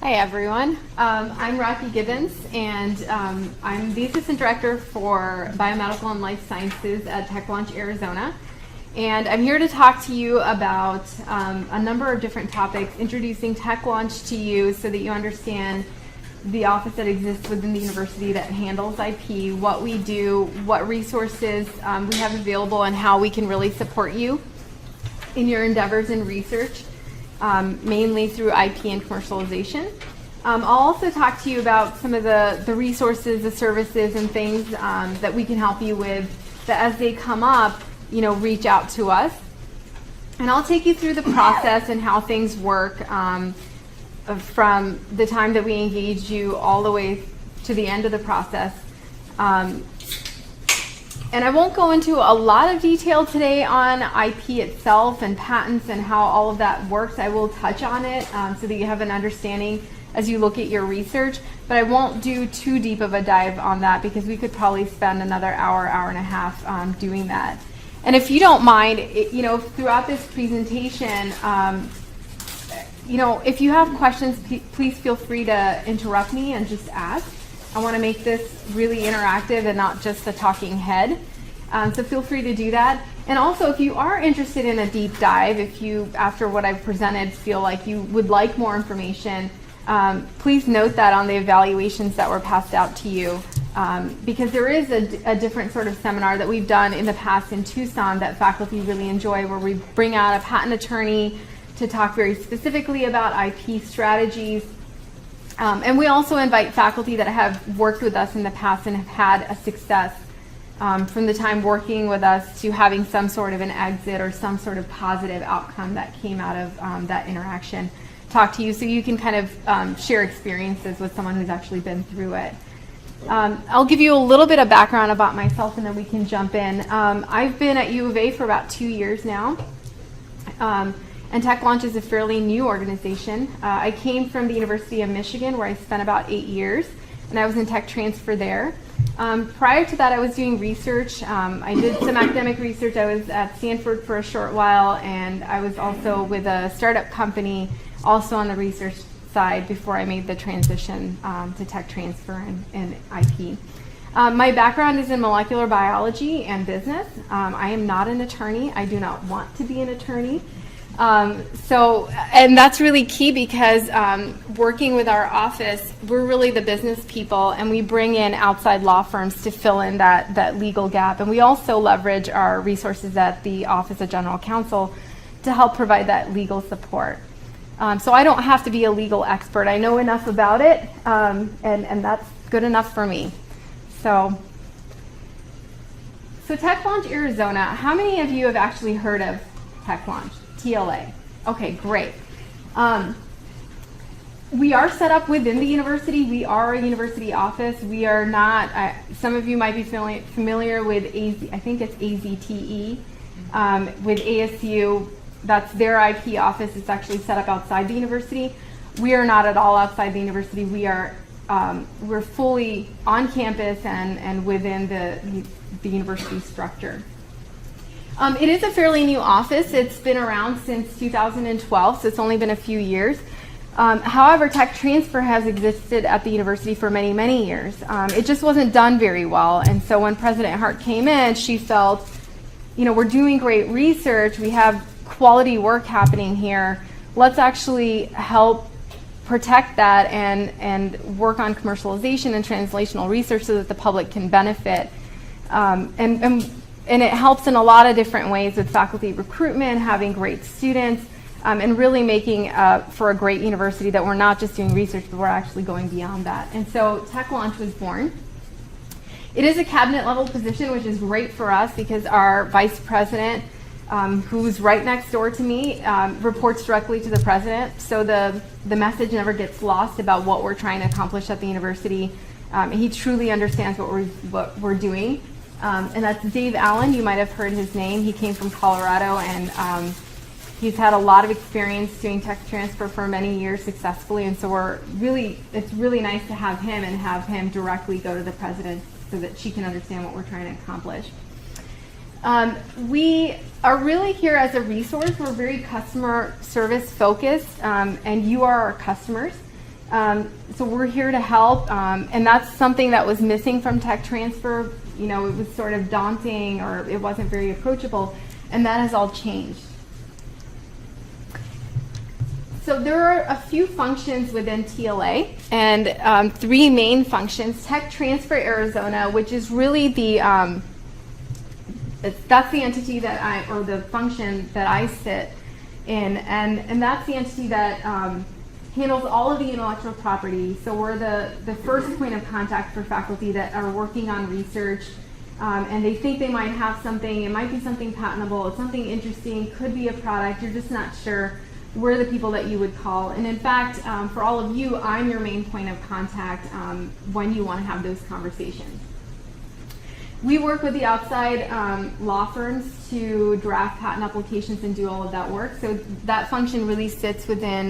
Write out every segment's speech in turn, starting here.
Hi everyone, I'm Rakhi Gibbons and I'm the Assistant Director for Biomedical and Life Sciences at TechLaunch Arizona. And I'm here to talk to you about a number of different topics, introducing TechLaunch to you so that you understand the office that exists within the university that handles IP, what we do, what resources we have available, and how we can really support you in your endeavors in research. Mainly through IP and commercialization. I'll also talk to you about some of the resources, the services, and things that we can help you with, that as they come up, reach out to us. And I'll take you through the process and how things work from the time that we engage you all the way to the end of the process. And I won't go into a lot of detail today on IP itself and patents and how all of that works. I will touch on it so that you have an understanding as you look at your research, but I won't do too deep of a dive on that because we could probably spend another hour and a half doing that. And if you don't mind, throughout this presentation, if you have questions, please feel free to interrupt me and just ask. I want to make this really interactive and not just a talking head. So feel free to do that. And also, if you are interested in a deep dive, if you, after what I've presented, feel like you would like more information, please note that on the evaluations that were passed out to you. Because there is a different sort of seminar that we've done in the past in Tucson that faculty really enjoy, where we bring out a patent attorney to talk very specifically about IP strategies. And we also invite faculty that have worked with us in the past and have had a success from the time working with us to having some sort of an exit or some sort of positive outcome that came out of that interaction. Talk to you so you can kind of share experiences with someone who's actually been through it. I'll give you a little bit of background about myself and then we can jump in. I've been at U of A for about 2 years now. And TechLaunch is a fairly new organization. I came from the University of Michigan, where I spent about 8 years, and I was in tech transfer there. Prior to that, I was doing research. I did some academic research. I was at Stanford for a short while, and I was also with a startup company, also on the research side, before I made the transition to tech transfer and IP. My background is in molecular biology and business. I am not an attorney. I do not want to be an attorney. And that's really key because working with our office, we're really the business people, and we bring in outside law firms to fill in that legal gap. And we also leverage our resources at the Office of General Counsel to help provide that legal support. So I don't have to be a legal expert. I know enough about it, and that's good enough for me. So TechLaunch Arizona, how many of you have actually heard of TechLaunch? TLA. Okay, great. We are set up within the university. We are a university office. We are not, some of you might be familiar with I think it's AZTE. With ASU, that's their IP office. It's actually set up outside the university. We are not at all outside the university. We're fully on campus and within the university structure. It is a fairly new office. It's been around since 2012, so it's only been a few years. However, tech transfer has existed at the university for many, many years. It just wasn't done very well, and so when President Hart came in, she felt, we're doing great research, we have quality work happening here, let's actually help protect that and work on commercialization and translational research so that the public can benefit. And it helps in a lot of different ways with faculty recruitment, having great students, and really making for a great university that we're not just doing research, but we're actually going beyond that. And so TechLaunch was born. It is a cabinet level position, which is great for us because our vice president, who's right next door to me, reports directly to the president. So the message never gets lost about what we're trying to accomplish at the university. He truly understands what we're doing. And that's Dave Allen. You might have heard his name. He came from Colorado, and he's had a lot of experience doing tech transfer for many years successfully. And so it's really nice to have him and have him directly go to the president so that she can understand what we're trying to accomplish. We are really here as a resource. We're very customer service focused, and you are our customers. So we're here to help, and that's something that was missing from tech transfer. You know, it was sort of daunting, or it wasn't very approachable, and that has all changed. So there are a few functions within TLA, and 3 main functions. Tech Transfer Arizona, which is really the that's the entity that or the function that I sit in, and that's the entity that handles all of the intellectual property. So we're the first point of contact for faculty that are working on research, and they think they might have something. It might be something patentable. It's something interesting. Could be a product. You're just not sure. We're the people that you would call. And in fact, for all of you, I'm your main point of contact when you want to have those conversations. We work with the outside law firms to draft patent applications and do all of that work. So that function really sits within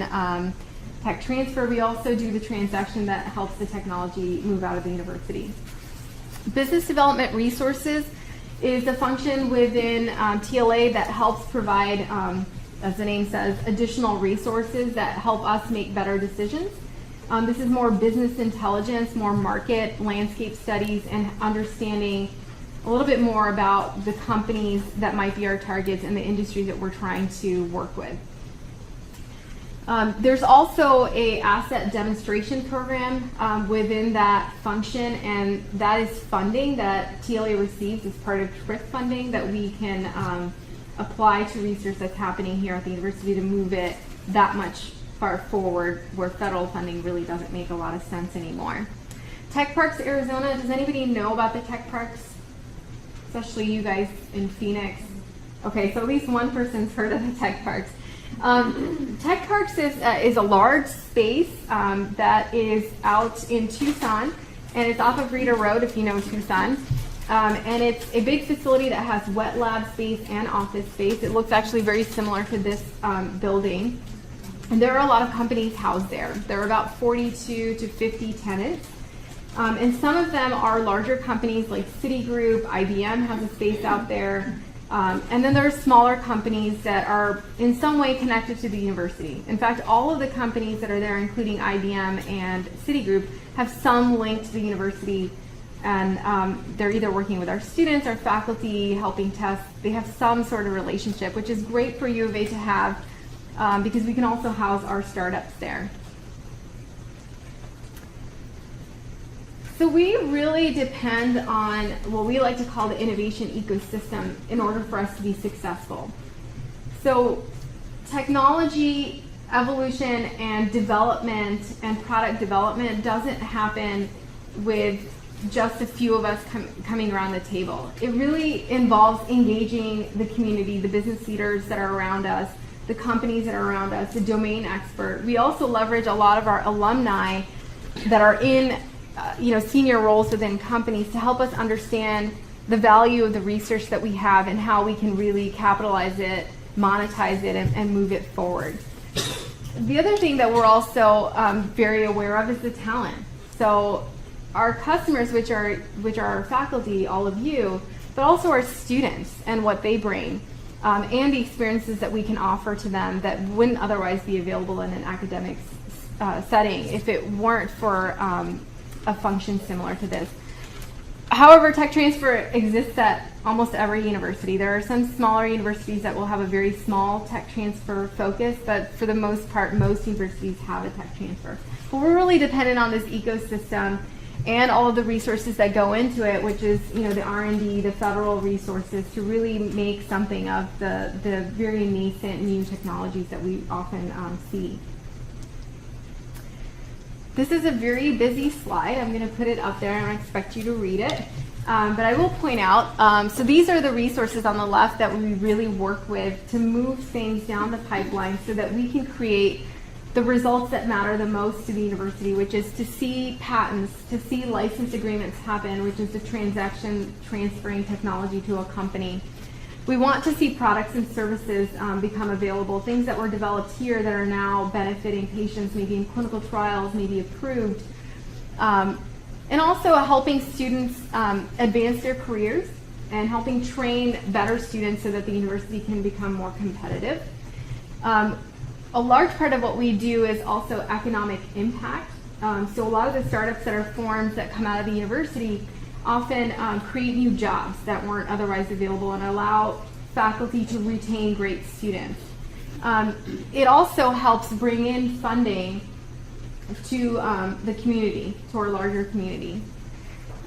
tech transfer. We also do the transaction that helps the technology move out of the university. Business development resources is a function within TLA that helps provide, as the name says, additional resources that help us make better decisions. This is more business intelligence, more market landscape studies, and understanding a little bit more about the companies that might be our targets and the industry that we're trying to work with. There's also a asset demonstration program within that function, and that is funding that TLA receives as part of TRIP funding that we can apply to research that's happening here at the university to move it that much far forward, where federal funding really doesn't make a lot of sense anymore. Tech Parks Arizona, does anybody know about the Tech Parks? Especially you guys in Phoenix. Okay, so at least one person's heard of the Tech Parks. Tech Parks is a large space that is out in Tucson, and it's off of Rita Road if you know Tucson. And it's a big facility that has wet lab space and office space. It looks actually very similar to this building. And there are a lot of companies housed there. There are about 42 to 50 tenants. And some of them are larger companies like Citigroup, IBM has a space out there. And then there are smaller companies that are in some way connected to the university. In fact, all of the companies that are there, including IBM and Citigroup, have some link to the university, and they're either working with our students, our faculty, helping test. They have some sort of relationship, which is great for U of A to have because we can also house our startups there. So we really depend on what we like to call the innovation ecosystem in order for us to be successful. So technology, evolution, and development and product development doesn't happen with just a few of us coming around the table. It really involves engaging the community, the business leaders that are around us, the companies that are around us, the domain expert. We also leverage a lot of our alumni that are in senior roles within companies to help us understand the value of the research that we have and how we can really capitalize it, monetize it, and move it forward. The other thing that we're also very aware of is the talent. So our customers, which are our faculty, all of you, but also our students and what they bring, and the experiences that we can offer to them that wouldn't otherwise be available in an academic setting if it weren't for a function similar to this. However, tech transfer exists at almost every university. There are some smaller universities that will have a very small tech transfer focus, but for the most part, most universities have a tech transfer. But we're really dependent on this ecosystem and all of the resources that go into it, which is the R&D, the federal resources, to really make something of the very nascent new technologies that we often see. This is a very busy slide. I'm going to put it up there. I don't expect you to read it. But I will point out, so these are the resources on the left that we really work with to move things down the pipeline so that we can create the results that matter the most to the university, which is to see patents, to see license agreements happen, which is the transaction transferring technology to a company. We want to see products and services become available, things that were developed here that are now benefiting patients, maybe in clinical trials, maybe approved. And also helping students advance their careers and helping train better students so that the university can become more competitive. a large part of what we do is also economic impact. So a lot of the startups that are formed that come out of the university often create new jobs that weren't otherwise available and allow faculty to retain great students. It also helps bring in funding to the community, to our larger community.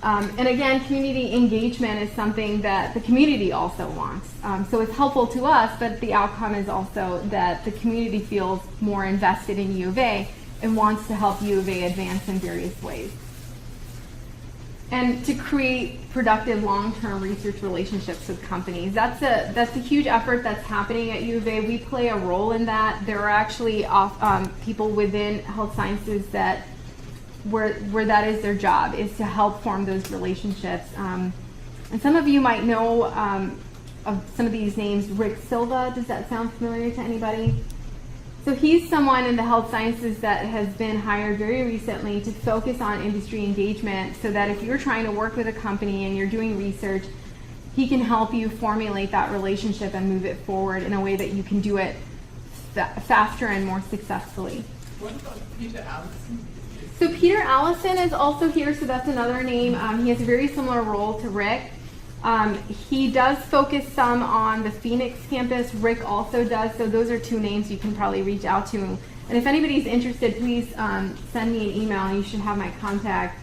And again, community engagement is something that the community also wants. So it's helpful to us, but the outcome is also that the community feels more invested in U of A and wants to help U of A advance in various ways. And to create productive long-term research relationships with companies. That's a huge effort that's happening at U of A. We play a role in that. There are actually people within health sciences that where that is their job, is to help form those relationships. And some of you might know of some of these names. Rick Silva, does that sound familiar to anybody? So he's someone in the health sciences that has been hired very recently to focus on industry engagement, so that if you're trying to work with a company and you're doing research, he can help you formulate that relationship and move it forward in a way that you can do it faster and more successfully. What about Peter Allison? So Peter Allison is also here, so that's another name. He has a very similar role to Rick. He does focus some on the Phoenix campus. Rick also does, so those are two names you can probably reach out to. And if anybody's interested, please send me an email, and you should have my contact.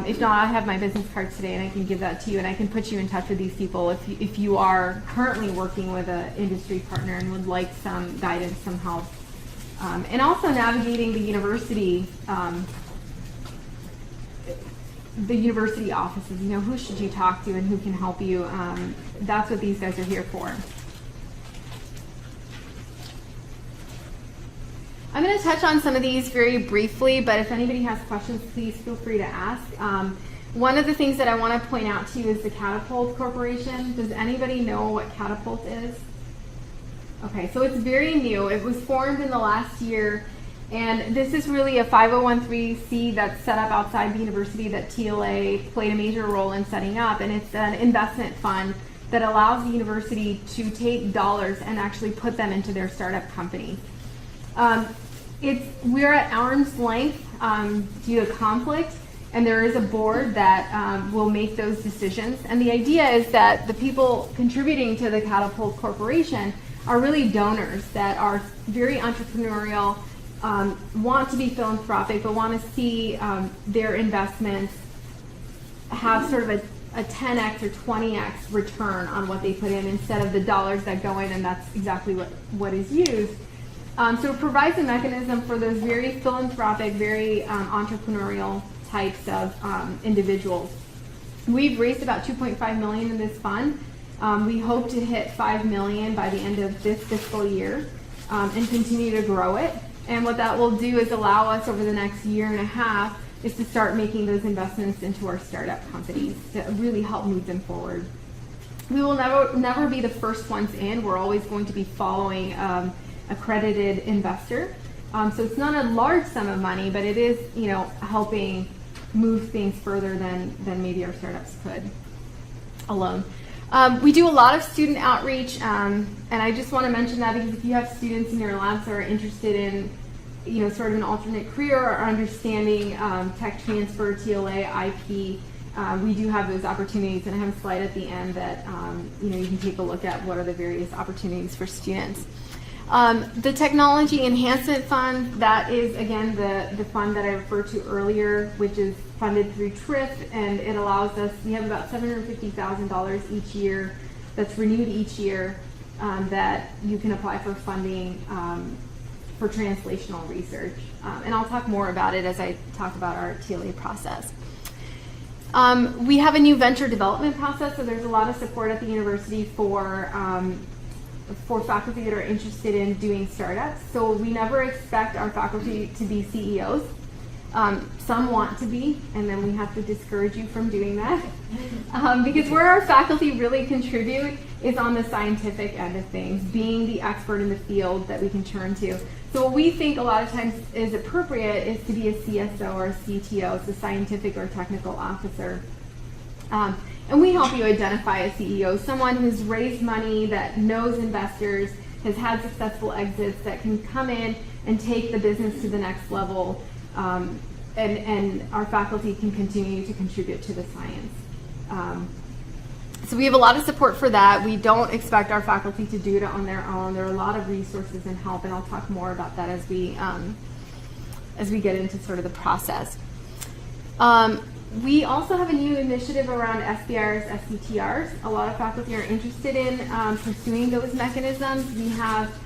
If not, I have my business card today, and I can give that to you, and I can put you in touch with these people if you are currently working with an industry partner and would like some guidance, some help. And also navigating the university offices. You know, who should you talk to and who can help you? That's what these guys are here for. I'm going to touch on some of these very briefly, but if anybody has questions, please feel free to ask. One of the things that I want to point out to you is the Catapult Corporation. Does anybody know what Catapult is? Okay, so it's very new. It was formed in the last year, and this is really a 501(c)(3) that's set up outside the university that TLA played a major role in setting up, and it's an investment fund that allows the university to take dollars and actually put them into their startup company. We're at arm's length due to conflict, and there is a board that will make those decisions. And the idea is that the people contributing to the Catapult Corporation are really donors that are very entrepreneurial, want to be philanthropic, but want to see their investments have sort of a 10x or 20x return on what they put in instead of the dollars that go in, and that's exactly what is used. So it provides a mechanism for those very philanthropic, very entrepreneurial types of individuals. We've raised about $2.5 million in this fund. We hope to hit $5 million by the end of this fiscal year and continue to grow it. And what that will do is allow us over the next year and a half is to start making those investments into our startup companies to really help move them forward. We will never be the first ones in. We're always going to be following accredited investor. So it's not a large sum of money, but it is, helping move things further than maybe our startups could alone. We do a lot of student outreach, and I just want to mention that because if you have students in your labs that are interested in, sort of an alternate career or understanding tech transfer, TLA, IP, we do have those opportunities, and I have a slide at the end that you can take a look at what are the various opportunities for students. The Technology Enhancement Fund, that is again the fund that I referred to earlier, which is funded through TRIF, and it allows us, we have about $750,000 each year that's renewed each year that you can apply for funding for translational research. And I'll talk more about it as I talk about our TLA process. We have a new venture development process, so there's a lot of support at the university for faculty that are interested in doing startups. So we never expect our faculty to be CEOs. Some want to be, and then we have to discourage you from doing that. Because where our faculty really contribute is on the scientific end of things, being the expert in the field that we can turn to. So what we think a lot of times is appropriate is to be a CSO or a CTO, so scientific or technical officer. And we help you identify a CEO, someone who's raised money, that knows investors, has had successful exits, that can come in and take the business to the next level, and our faculty can continue to contribute to the science. So we have a lot of support for that. We don't expect our faculty to do it on their own. There are a lot of resources and help, and I'll talk more about that as we get into sort of the process. We also have a new initiative around SBIRs, SCTRs. A lot of faculty are interested in pursuing those mechanisms. We have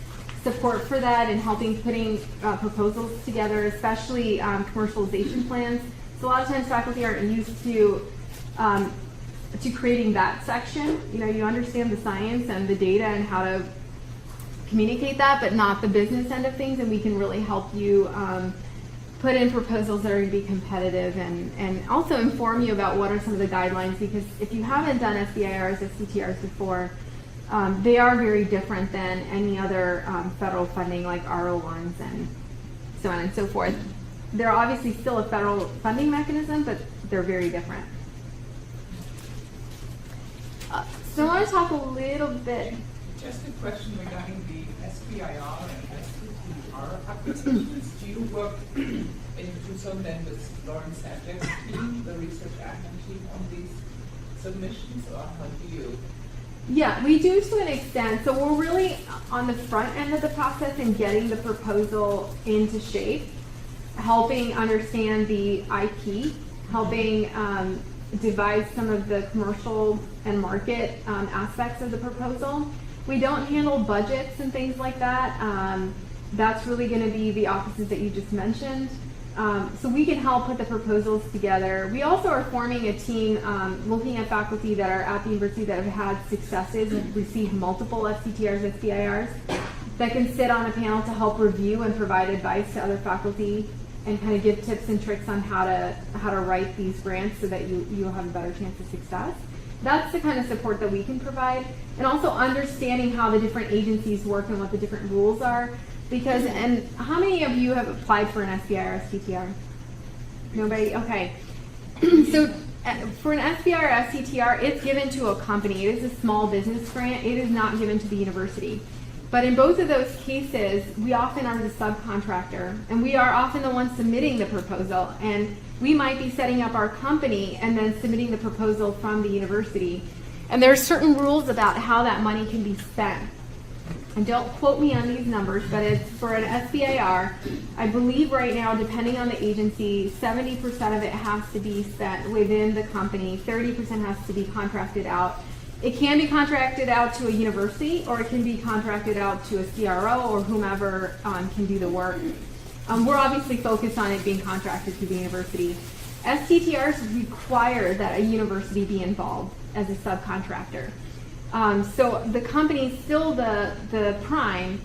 support for that in helping putting proposals together, especially commercialization plans. So a lot of times faculty aren't used to creating that section. You know, you understand the science and the data and how to communicate that, but not the business end of things, and we can really help you put in proposals that are going to be competitive and also inform you about what are some of the guidelines, because if you haven't done SBIRs, SCTRs before, they are very different than any other federal funding like R01s and so on and so forth. They're obviously still a federal funding mechanism, but they're very different. So I want to talk a little bit. Just a question regarding the SBIR and SBTR applications. Do you work in Tucson then with Lauren Sadek's team, the research admin team, on these submissions, or how do you? Yeah, we do to an extent. So we're really on the front end of the process in getting the proposal into shape, helping understand the IP, helping devise some of the commercial and market aspects of the proposal. We don't handle budgets and things like that. That's really going to be the offices that you just mentioned. So we can help put the proposals together. We also are forming a team looking at faculty that are at the university that have had successes and received multiple SCTRs, SBIRs, that can sit on a panel to help review and provide advice to other faculty and kind of give tips and tricks on how to write these grants so that you'll have a better chance of success. That's the kind of support that we can provide, and also understanding how the different agencies work and what the different rules are. Because, and how many of you have applied for an SBIR or SCTR? Nobody? Okay. So for an SBIR or SCTR, it's given to a company. It is a small business grant. It is not given to the university. But in both of those cases, we often are the subcontractor, and we are often the ones submitting the proposal. And we might be setting up our company and then submitting the proposal from the university. And there are certain rules about how that money can be spent. And don't quote me on these numbers, but it's for an SBIR, I believe right now, depending on the agency, 70% of it has to be spent within the company, 30% has to be contracted out. It can be contracted out to a university, or it can be contracted out to a CRO or whomever can do the work. We're obviously focused on it being contracted to the university. STTRs require that a university be involved as a subcontractor. So the company's still the prime,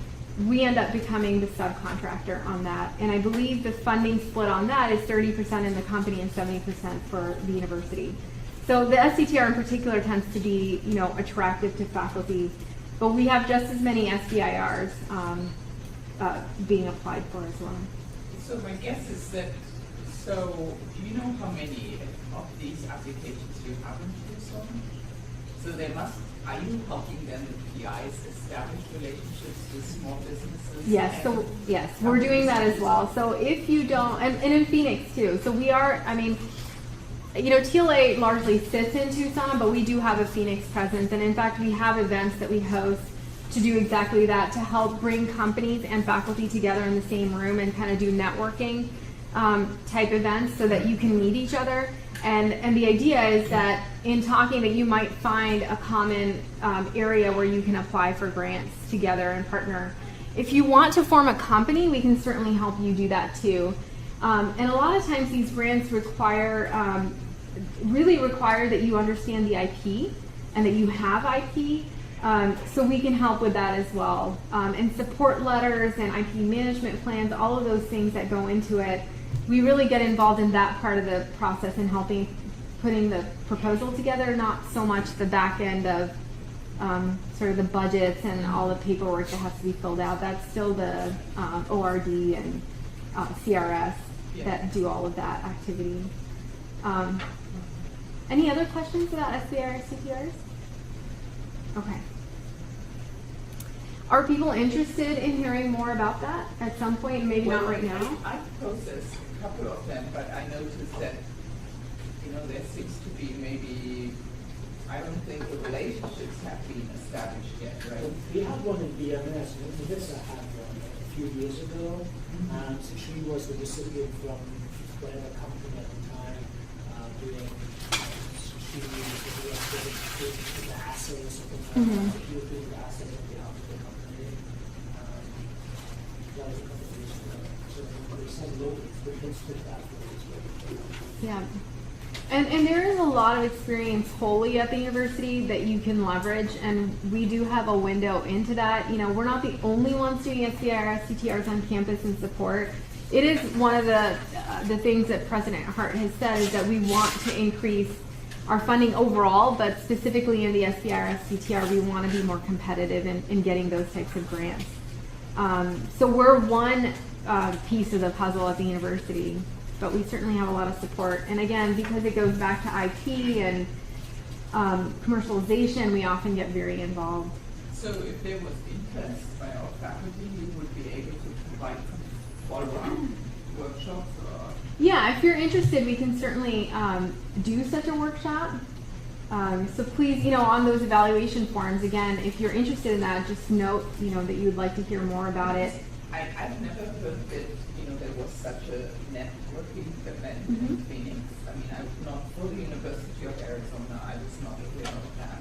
we end up becoming the subcontractor on that. And I believe the funding split on that is 30% in the company and 70% for the university. So the SCTR in particular tends to be, attractive to faculty, but we have just as many SBIRs being applied for as well. So my guess is that, do you know how many of these applications you have in Tucson? So are you helping them, the PIs, establish relationships with small businesses? Yes, we're doing that as well. So if you don't, and in Phoenix too, so we are, TLA largely sits in Tucson, but we do have a Phoenix presence, and in fact we have events that we host to do exactly that, to help bring companies and faculty together in the same room and kind of do networking type events so that you can meet each other. And the idea is that in talking that you might find a common area where you can apply for grants together and partner. If you want to form a company, we can certainly help you do that too. And a lot of times these grants really require that you understand the IP and that you have IP. So we can help with that as well. And support letters and IP management plans, all of those things that go into it. We really get involved in that part of the process and helping putting the proposal together, not so much the back end of sort of the budgets and all the paperwork that has to be filled out. That's still the ORD and CRS that do all of that activity. Any other questions about SBIR or CTRs? Okay. Are people interested in hearing more about that at some point? Maybe not right now. I processed a couple of them, but I noticed that, there seems to be maybe, I don't think the relationships have been established yet, right? We had one in BMS, and Melissa had one a few years ago, and she was the recipient from whatever company at the time doing, she was doing the assay or something like that. She was doing the assay on behalf of the company. That was a couple of years ago. So we sent loads of hints to that for this. Yeah. And there is a lot of experience wholly at the university that you can leverage, and we do have a window into that. We're not the only ones doing SBIR, STTRs on campus and support. It is one of the things that President Hart has said is that we want to increase our funding overall, but specifically in the SBIR, STTR, we want to be more competitive in getting those types of grants. So we're one piece of the puzzle at the university, but we certainly have a lot of support. And again, because it goes back to IP and commercialization, we often get very involved. So if there was interest by our faculty, you would be able to provide follow-up workshops? Yeah, if you're interested, we can certainly do such a workshop. So please, on those evaluation forms, again, if you're interested in that, just note, that you would like to hear more about it. I've never heard that, there was such a networking event in Phoenix. I mean, I was not for the University of Arizona. I was not aware of that.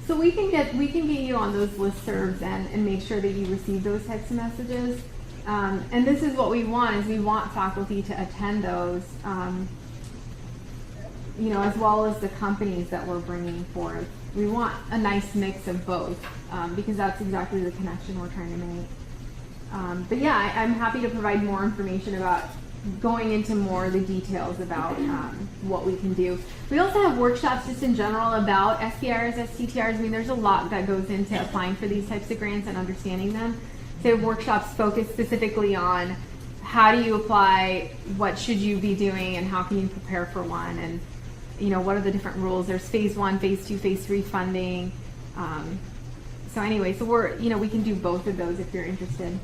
So we can get you on those listservs and make sure that you receive those types of messages. And this is what we want: is we want faculty to attend those, as well as the companies that we're bringing forth. We want a nice mix of both, because that's exactly the connection we're trying to make. But yeah, I'm happy to provide more information about going into more of the details about what we can do. We also have workshops just in general about SBIRs, STTRs. I mean, there's a lot that goes into applying for these types of grants and understanding them. So we have workshops focused specifically on how do you apply, what should you be doing, and how can you prepare for one, and what are the different rules. There's phase 1, phase 2, phase 3 funding. So anyway, so we can do both of those if you're interested.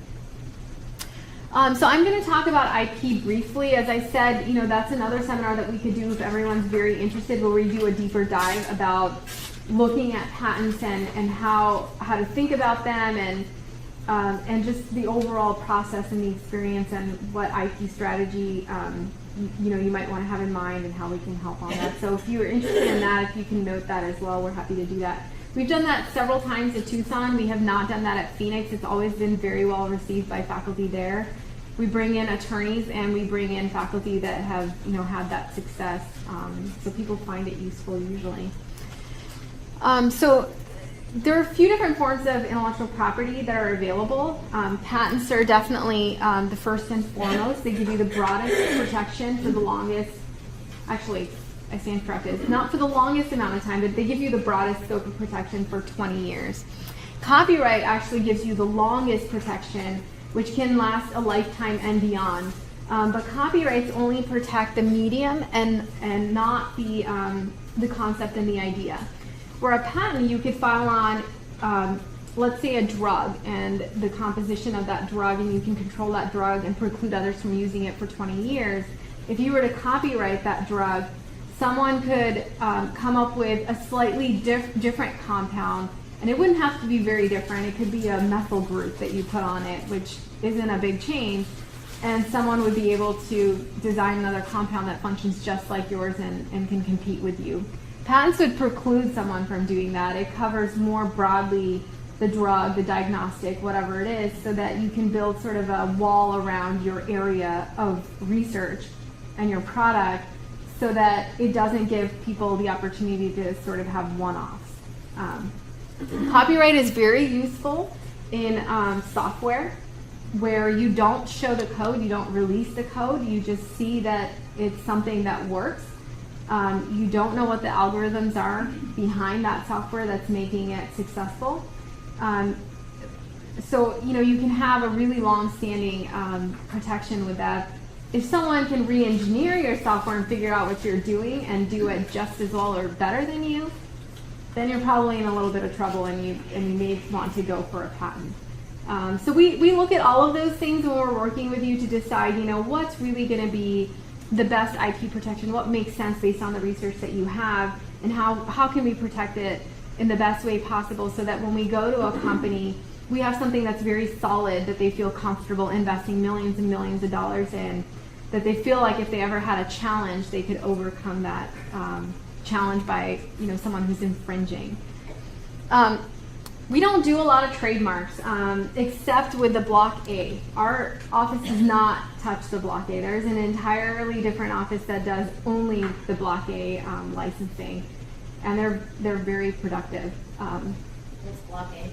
So I'm going to talk about IP briefly. As I said, that's another seminar that we could do if everyone's very interested, where we do a deeper dive about looking at patents and how to think about them, and just the overall process and the experience, and what IP strategy you might want to have in mind, and how we can help on that. So if you're interested in that, if you can note that as well, we're happy to do that. We've done that several times at Tucson. We have not done that at Phoenix. It's always been very well received by faculty there. We bring in attorneys, and we bring in faculty that have had that success. So people find it useful usually. So there are a few different forms of intellectual property that are available. Patents are definitely the first and foremost. They give you the broadest protection for the longest, actually, I stand corrected, not for the longest amount of time, but they give you the broadest scope of protection for 20 years. Copyright actually gives you the longest protection, which can last a lifetime and beyond. But copyrights only protect the medium and not the concept and the idea. For a patent, you could file on, let's say, a drug and the composition of that drug, and you can control that drug and preclude others from using it for 20 years. If you were to copyright that drug, someone could come up with a slightly different compound, and it wouldn't have to be very different. It could be a methyl group that you put on it, which isn't a big change, and someone would be able to design another compound that functions just like yours and can compete with you. Patents would preclude someone from doing that. It covers more broadly the drug, the diagnostic, whatever it is, so that you can build sort of a wall around your area of research and your product, so that it doesn't give people the opportunity to sort of have one-offs. Copyright is very useful in software, where you don't show the code, you don't release the code, you just see that it's something that works. You don't know what the algorithms are behind that software that's making it successful. So you can have a really long-standing protection with that. If someone can re-engineer your software and figure out what you're doing and do it just as well or better than you, then you're probably in a little bit of trouble, and you may want to go for a patent. So we look at all of those things when we're working with you to decide, what's really going to be the best IP protection, what makes sense based on the research that you have, and how can we protect it in the best way possible so that when we go to a company, we have something that's very solid that they feel comfortable investing millions and millions of dollars in, that they feel like if they ever had a challenge, they could overcome that challenge by someone who's infringing. We don't do a lot of trademarks, except with the Block A. Our office does not touch the Block A. There's an entirely different office that does only the Block A licensing, and they're very productive. What's Block A?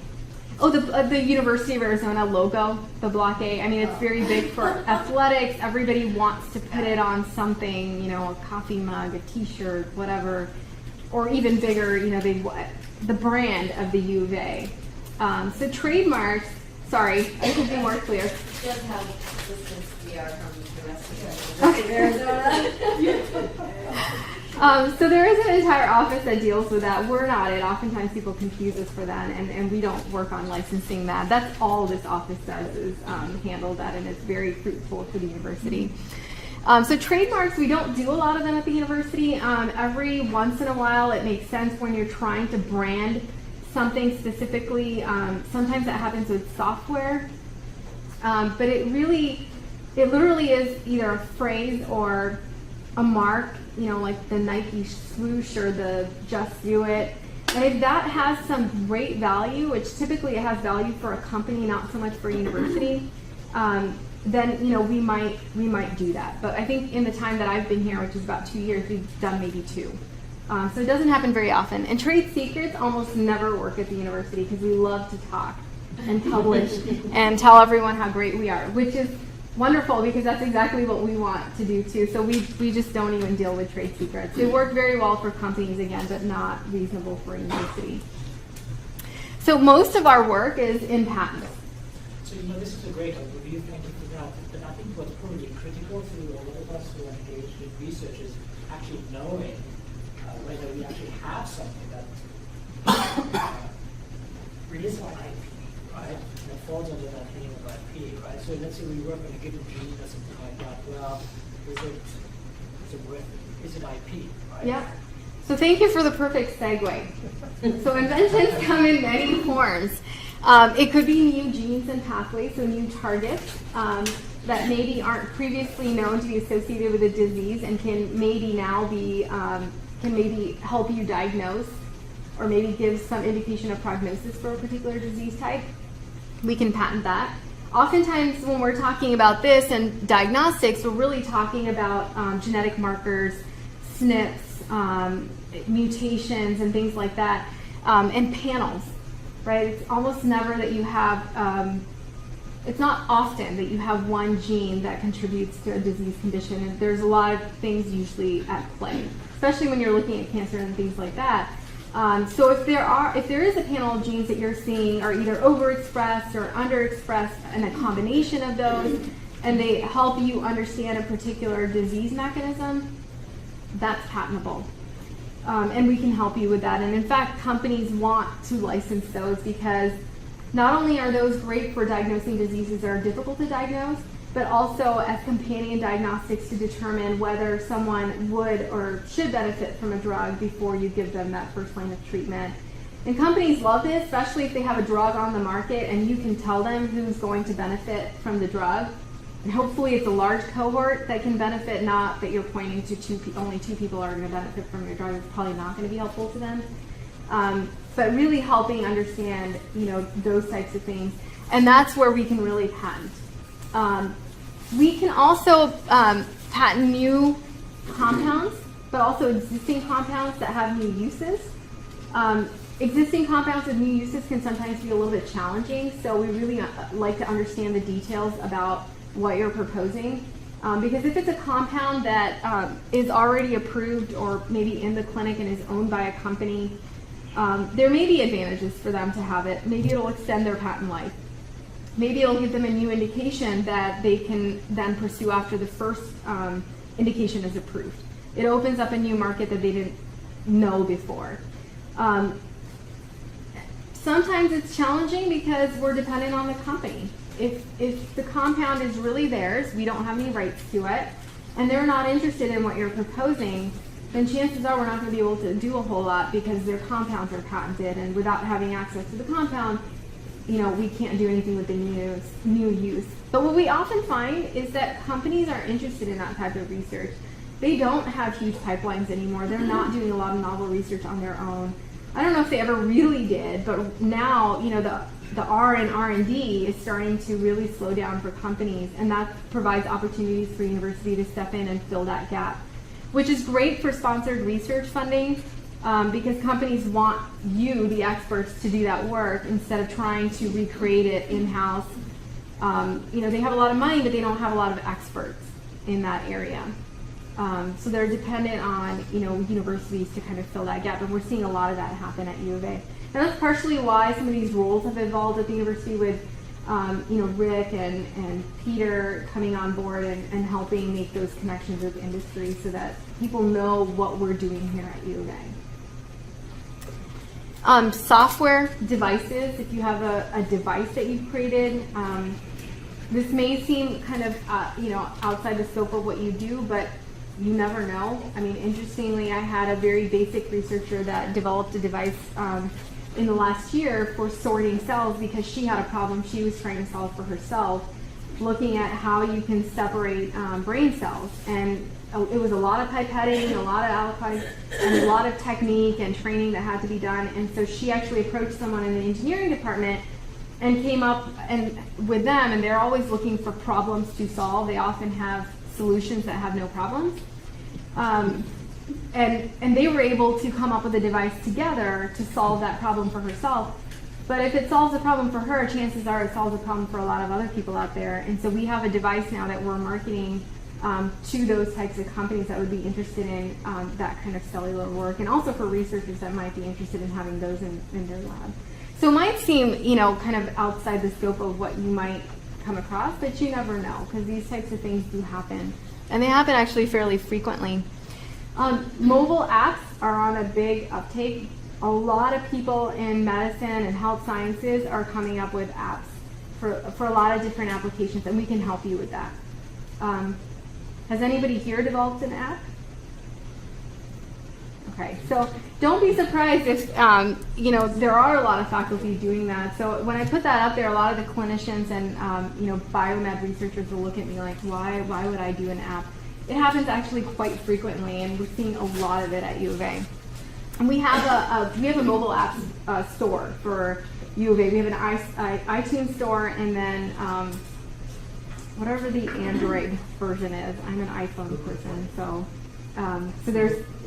Oh, the University of Arizona logo, the Block A. I mean, it's very big for athletics. Everybody wants to put it on something, a coffee mug, a T-shirt, whatever, or even bigger, the brand of the U of A. So trademarks, sorry, I could be more clear. It does have distance we are from the rest of Arizona. So there is an entire office that deals with that. We're not it. Oftentimes people confuse us for that, and we don't work on licensing that. That's all this office does is handle that, and it's very fruitful for the university. So trademarks, we don't do a lot of them at the university. Every once in a while, it makes sense when you're trying to brand something specifically. Sometimes that happens with software, but it literally is either a phrase or a mark, like the Nike swoosh or the Just Do It. And if that has some great value, which typically it has value for a company, not so much for a university, then we might do that. But I think in the time that I've been here, which is about 2 years, we've done maybe 2. So it doesn't happen very often. And trade secrets almost never work at the university because we love to talk and publish and tell everyone how great we are, which is wonderful because that's exactly what we want to do too. So we just don't even deal with trade secrets. They work very well for companies again, but not reasonable for a university. So most of our work is in patents. So this is a great overview. Thank you for that. But I think what's probably critical to a lot of us who are engaged in research is actually knowing whether we actually have something that really is our IP, right? That falls under that name of IP, right? So let's say we work on a given gene or something like that. Well, is it IP, right? Yeah. So thank you for the perfect segue. So inventions come in many forms. It could be new genes and pathways, so new targets that maybe aren't previously known to be associated with a disease and can maybe now be, can maybe help you diagnose or maybe give some indication of prognosis for a particular disease type. We can patent that. Oftentimes when we're talking about this and diagnostics, we're really talking about genetic markers, SNPs, mutations and things like that, and panels, right? It's almost never that you have, it's not often that you have one gene that contributes to a disease condition, and there's a lot of things usually at play, especially when you're looking at cancer and things like that. So if there is a panel of genes that you're seeing are either overexpressed or underexpressed and a combination of those, and they help you understand a particular disease mechanism, that's patentable. And we can help you with that. And in fact, companies want to license those because not only are those great for diagnosing diseases that are difficult to diagnose, but also as companion diagnostics to determine whether someone would or should benefit from a drug before you give them that first line of treatment. And companies love this, especially if they have a drug on the market and you can tell them who's going to benefit from the drug. And hopefully it's a large cohort that can benefit, not that you're pointing to only 2 people are going to benefit from your drug. It's probably not going to be helpful to them. But really helping understand, those types of things. And that's where we can really patent. We can also patent new compounds, but also existing compounds that have new uses. Existing compounds with new uses can sometimes be a little bit challenging, so we really like to understand the details about what you're proposing. Because if it's a compound that is already approved or maybe in the clinic and is owned by a company, there may be advantages for them to have it. Maybe it'll extend their patent life. Maybe it'll give them a new indication that they can then pursue after the first indication is approved. It opens up a new market that they didn't know before. Sometimes it's challenging because we're dependent on the company. If the compound is really theirs, we don't have any rights to it, and they're not interested in what you're proposing, then chances are we're not going to be able to do a whole lot because their compounds are patented, and without having access to the compound, we can't do anything with the new use. But what we often find is that companies are interested in that type of research. They don't have huge pipelines anymore. They're not doing a lot of novel research on their own. I don't know if they ever really did, but now, the R and R&D is starting to really slow down for companies, and that provides opportunities for university to step in and fill that gap, which is great for sponsored research funding because companies want you, the experts, to do that work instead of trying to recreate it in-house. They have a lot of money, but they don't have a lot of experts in that area. So they're dependent on, universities to kind of fill that gap, and we're seeing a lot of that happen at U of A. And that's partially why some of these roles have evolved at the university with, Rick and Peter coming on board and helping make those connections with industry so that people know what we're doing here at U of A. Software devices, if you have a device that you've created, this may seem kind of, outside the scope of what you do, but you never know. I mean, interestingly, I had a very basic researcher that developed a device in the last year for sorting cells because she had a problem she was trying to solve for herself, looking at how you can separate brain cells. And it was a lot of pipetting, a lot of aliquoting, and a lot of technique and training that had to be done. And so she actually approached someone in the engineering department and came up with them, and they're always looking for problems to solve. They often have solutions that have no problems. And they were able to come up with a device together to solve that problem for herself. But if it solves a problem for her, chances are it solves a problem for a lot of other people out there. And so we have a device now that we're marketing to those types of companies that would be interested in that kind of cellular work, and also for researchers that might be interested in having those in their lab. So it might seem, kind of outside the scope of what you might come across, but you never know, because these types of things do happen. And they happen actually fairly frequently. Mobile apps are on a big uptake. A lot of people in medicine and health sciences are coming up with apps for a lot of different applications, and we can help you with that. Has anybody here developed an app? Okay, so don't be surprised if, there are a lot of faculty doing that. So when I put that up there, a lot of the clinicians and, biomed researchers will look at me like, why would I do an app? It happens actually quite frequently, and we're seeing a lot of it at U of A. And we have a mobile app store for U of A. We have an iTunes store, and then whatever the Android version is. I'm an iPhone person, so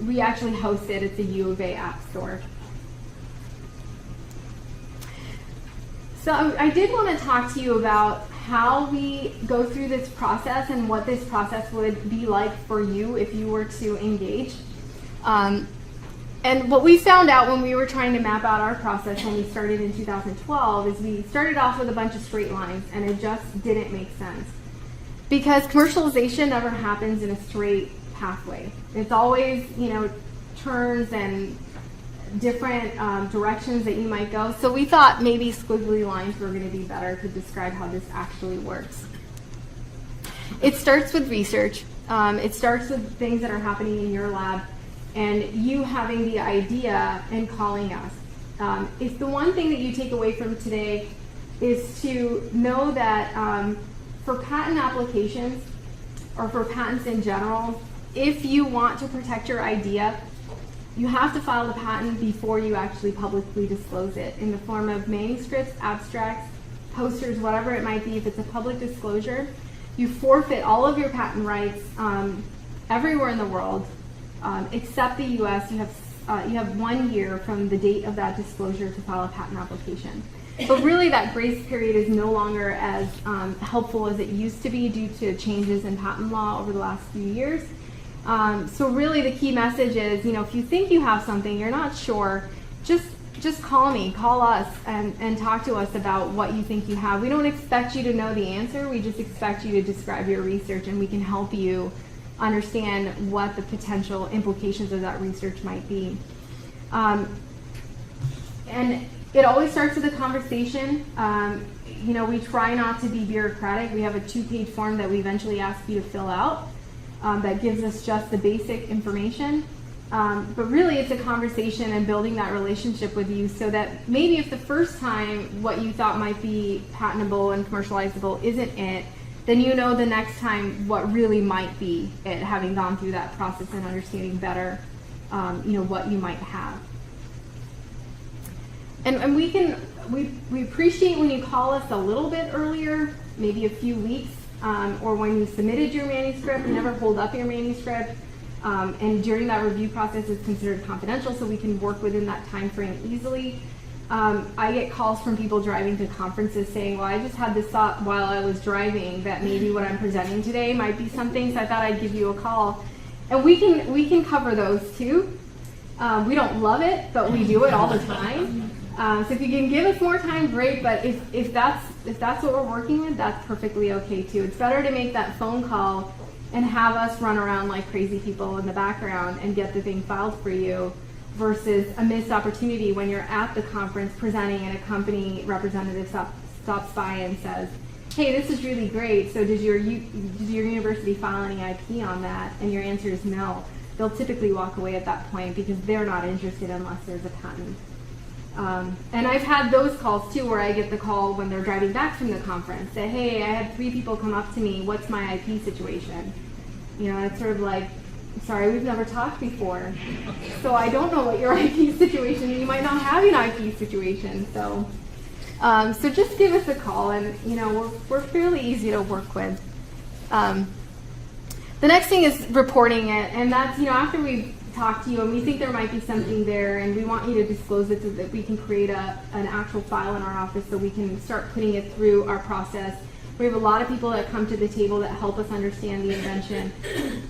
we actually host it. It's a U of A app store. So I did want to talk to you about how we go through this process and what this process would be like for you if you were to engage. And what we found out when we were trying to map out our process when we started in 2012 is we started off with a bunch of straight lines, and it just didn't make sense. Because commercialization never happens in a straight pathway. It's always, turns and different directions that you might go. So we thought maybe squiggly lines were going to be better to describe how this actually works. It starts with research. It starts with things that are happening in your lab, and you having the idea and calling us. If the one thing that you take away from today is to know that for patent applications, or for patents in general, if you want to protect your idea, you have to file the patent before you actually publicly disclose it in the form of manuscripts, abstracts, posters, whatever it might be. If it's a public disclosure, you forfeit all of your patent rights everywhere in the world, except the U.S. You have 1 year from the date of that disclosure to file a patent application. But really, that grace period is no longer as helpful as it used to be due to changes in patent law over the last few years. So really, the key message is, if you think you have something, you're not sure, just call us, and talk to us about what you think you have. We don't expect you to know the answer. We just expect you to describe your research, and we can help you understand what the potential implications of that research might be. And It always starts with a conversation. You know, we try not to be bureaucratic. We have a 2-page form that we eventually ask you to fill out that gives us just the basic information. But really it's a conversation and building that relationship with you so that maybe if the first time what you thought might be patentable and commercializable isn't it, then you know the next time what really might be it, having gone through that process and understanding better you know, what you might have. And we appreciate when you call us a little bit earlier, maybe a few weeks, or when you submitted your manuscript. Never hold up your manuscript. And during that review process, it's considered confidential, so we can work within that time frame easily. I get calls from people driving to conferences saying, well, I just had this thought while I was driving that maybe what I'm presenting today might be something, so I thought I'd give you a call. And we can cover those too. We don't love it, but we do it all the time. So if you can give us more time, great, but if that's what we're working with, that's perfectly okay too. It's better to make that phone call and have us run around like crazy people in the background and get the thing filed for you versus a missed opportunity when you're at the conference presenting and a company representative stops by and says, hey, this is really great, so did your university file any IP on that? And your answer is no. They'll typically walk away at that point because they're not interested unless there's a patent. And I've had those calls too where I get the call when they're driving back from the conference, say, hey, I had 3 people come up to me, what's my IP situation? You know, it's sort of like, sorry, we've never talked before, so I don't know what your IP situation is. You might not have an IP situation, so just give us a call, and you know, we're fairly easy to work with. The next thing is reporting it, and that's, you know, after we've talked to you and we think there might be something there and we want you to disclose it so that we can create an actual file in our office so we can start putting it through our process. We have a lot of people that come to the table that help us understand the invention.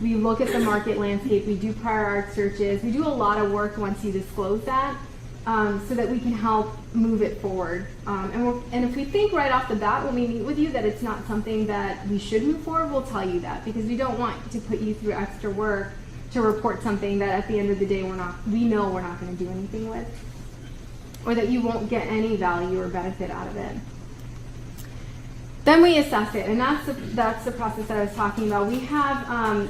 We look at the market landscape, we do prior art searches, we do a lot of work once you disclose that so that we can help move it forward. And if we think right off the bat when we meet with you that it's not something that we should move forward, we'll tell you that because we don't want to put you through extra work to report something that at the end of the day we know we're not going to do anything with, or that you won't get any value or benefit out of it. Then we assess it, and that's the process that I was talking about. We have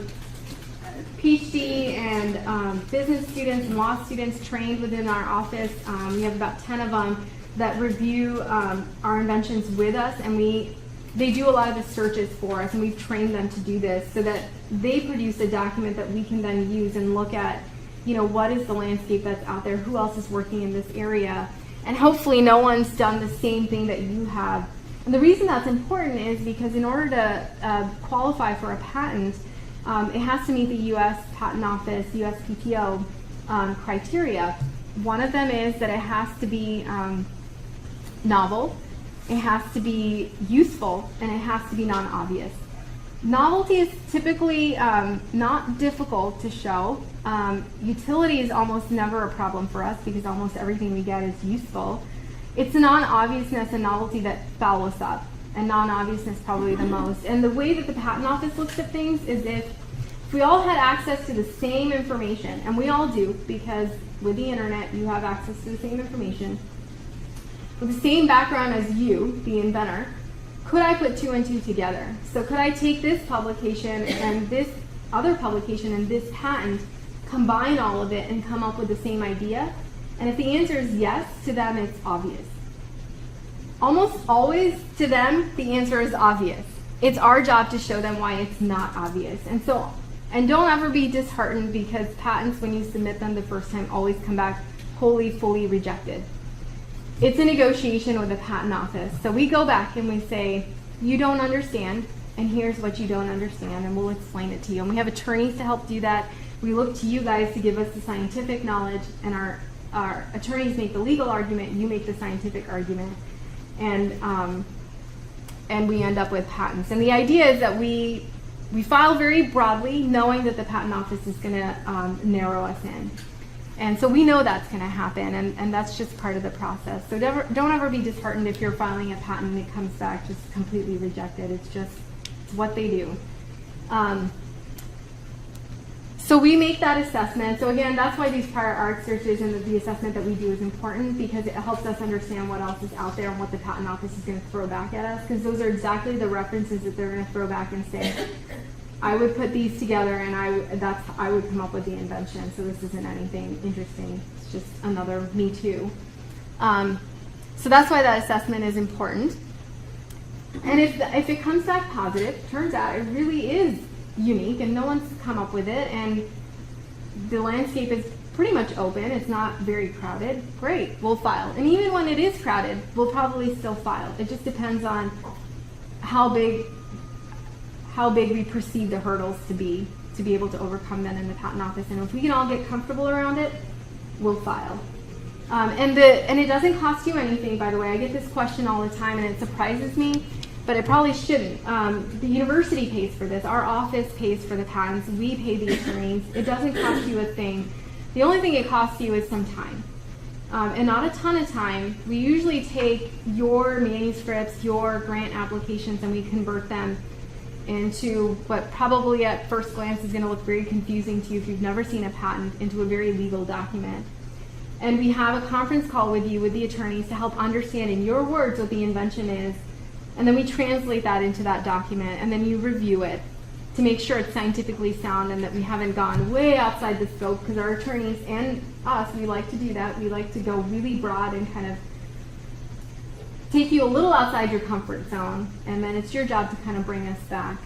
PhD and business students and law students trained within our office. We have about 10 of them that review our inventions with us, and they do a lot of the searches for us, and we've trained them to do this so that they produce a document that we can then use and look at, you know, what is the landscape that's out there, who else is working in this area, and hopefully no one's done the same thing that you have. And the reason that's important is because in order to qualify for a patent, it has to meet the U.S. Patent Office, USPTO criteria. One of them is that it has to be novel, it has to be useful, and it has to be non-obvious. Novelty is typically not difficult to show. Utility is almost never a problem for us because almost everything we get is useful. It's non-obviousness and novelty that foul us up, and non-obviousness probably the most. And the way that the Patent Office looks at things is if we all had access to the same information, and we all do because with the internet you have access to the same information, with the same background as you, the inventor, could I put 2 and 2 together? So could I take this publication and this other publication and this patent, combine all of it and come up with the same idea? And if the answer is yes, to them it's obvious. Almost always to them, the answer is obvious. It's our job to show them why it's not obvious. And don't ever be disheartened because patents, when you submit them the first time, always come back wholly, fully rejected. It's a negotiation with the Patent Office. So we go back and we say, you don't understand, and here's what you don't understand, and we'll explain it to you. And we have attorneys to help do that. We look to you guys to give us the scientific knowledge, and our attorneys make the legal argument, you make the scientific argument, and we end up with patents. And the idea is that we file very broadly, knowing that the Patent Office is going to narrow us in. And so we know that's going to happen, and that's just part of the process. So don't ever be disheartened if you're filing a patent and it comes back just completely rejected. It's what they do. So we make that assessment. So again, that's why these prior art searches and the assessment that we do is important, because it helps us understand what else is out there and what the patent office is going to throw back at us, because those are exactly the references that they're going to throw back and say, I would put these together and I would come up with the invention. So this isn't anything interesting. It's just another me too. So that's why that assessment is important. And if it comes back positive, turns out it really is unique and no one's come up with it, and the landscape is pretty much open, it's not very crowded, great, we'll file. And even when it is crowded, we'll probably still file. It just depends on how big we perceive the hurdles to be able to overcome them in the patent office. And if we can all get comfortable around it, we'll file. And it doesn't cost you anything, by the way. I get this question all the time and it surprises me, but it probably shouldn't. The university pays for this. Our office pays for the patents. We pay the attorneys. It doesn't cost you a thing. The only thing it costs you is some time. And not a ton of time. We usually take your manuscripts, your grant applications, and we convert them into what probably at first glance is going to look very confusing to you if you've never seen a patent, into a very legal document. And we have a conference call with you, with the attorneys, to help understand in your words what the invention is. And then we translate that into that document, and then you review it to make sure it's scientifically sound and that we haven't gone way outside the scope, because our attorneys and us, we like to do that. We like to go really broad and kind of take you a little outside your comfort zone, and then it's your job to kind of bring us back,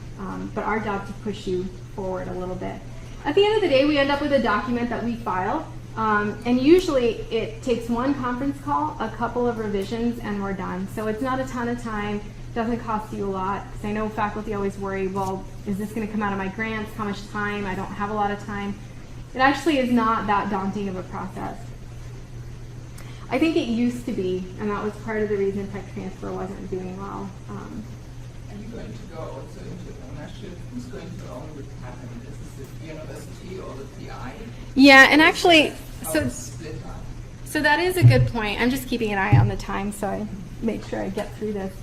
but our job to push you forward a little bit. At the end of the day, we end up with a document that we file, and usually it takes one conference call, a couple of revisions, and we're done. So it's not a ton of time. Doesn't cost you a lot, because I know faculty always worry, well, is this going to come out of my grants? How much time? I don't have a lot of time. It actually is not that daunting of a process. I think it used to be, and that was part of the reason tech transfer wasn't doing well. Are you going to go also into ownership? Who's going to own the patent? Is this the university or the PI? Yeah, and actually, Split up? so that is a good point. I'm just keeping an eye on the time so I make sure I get through this.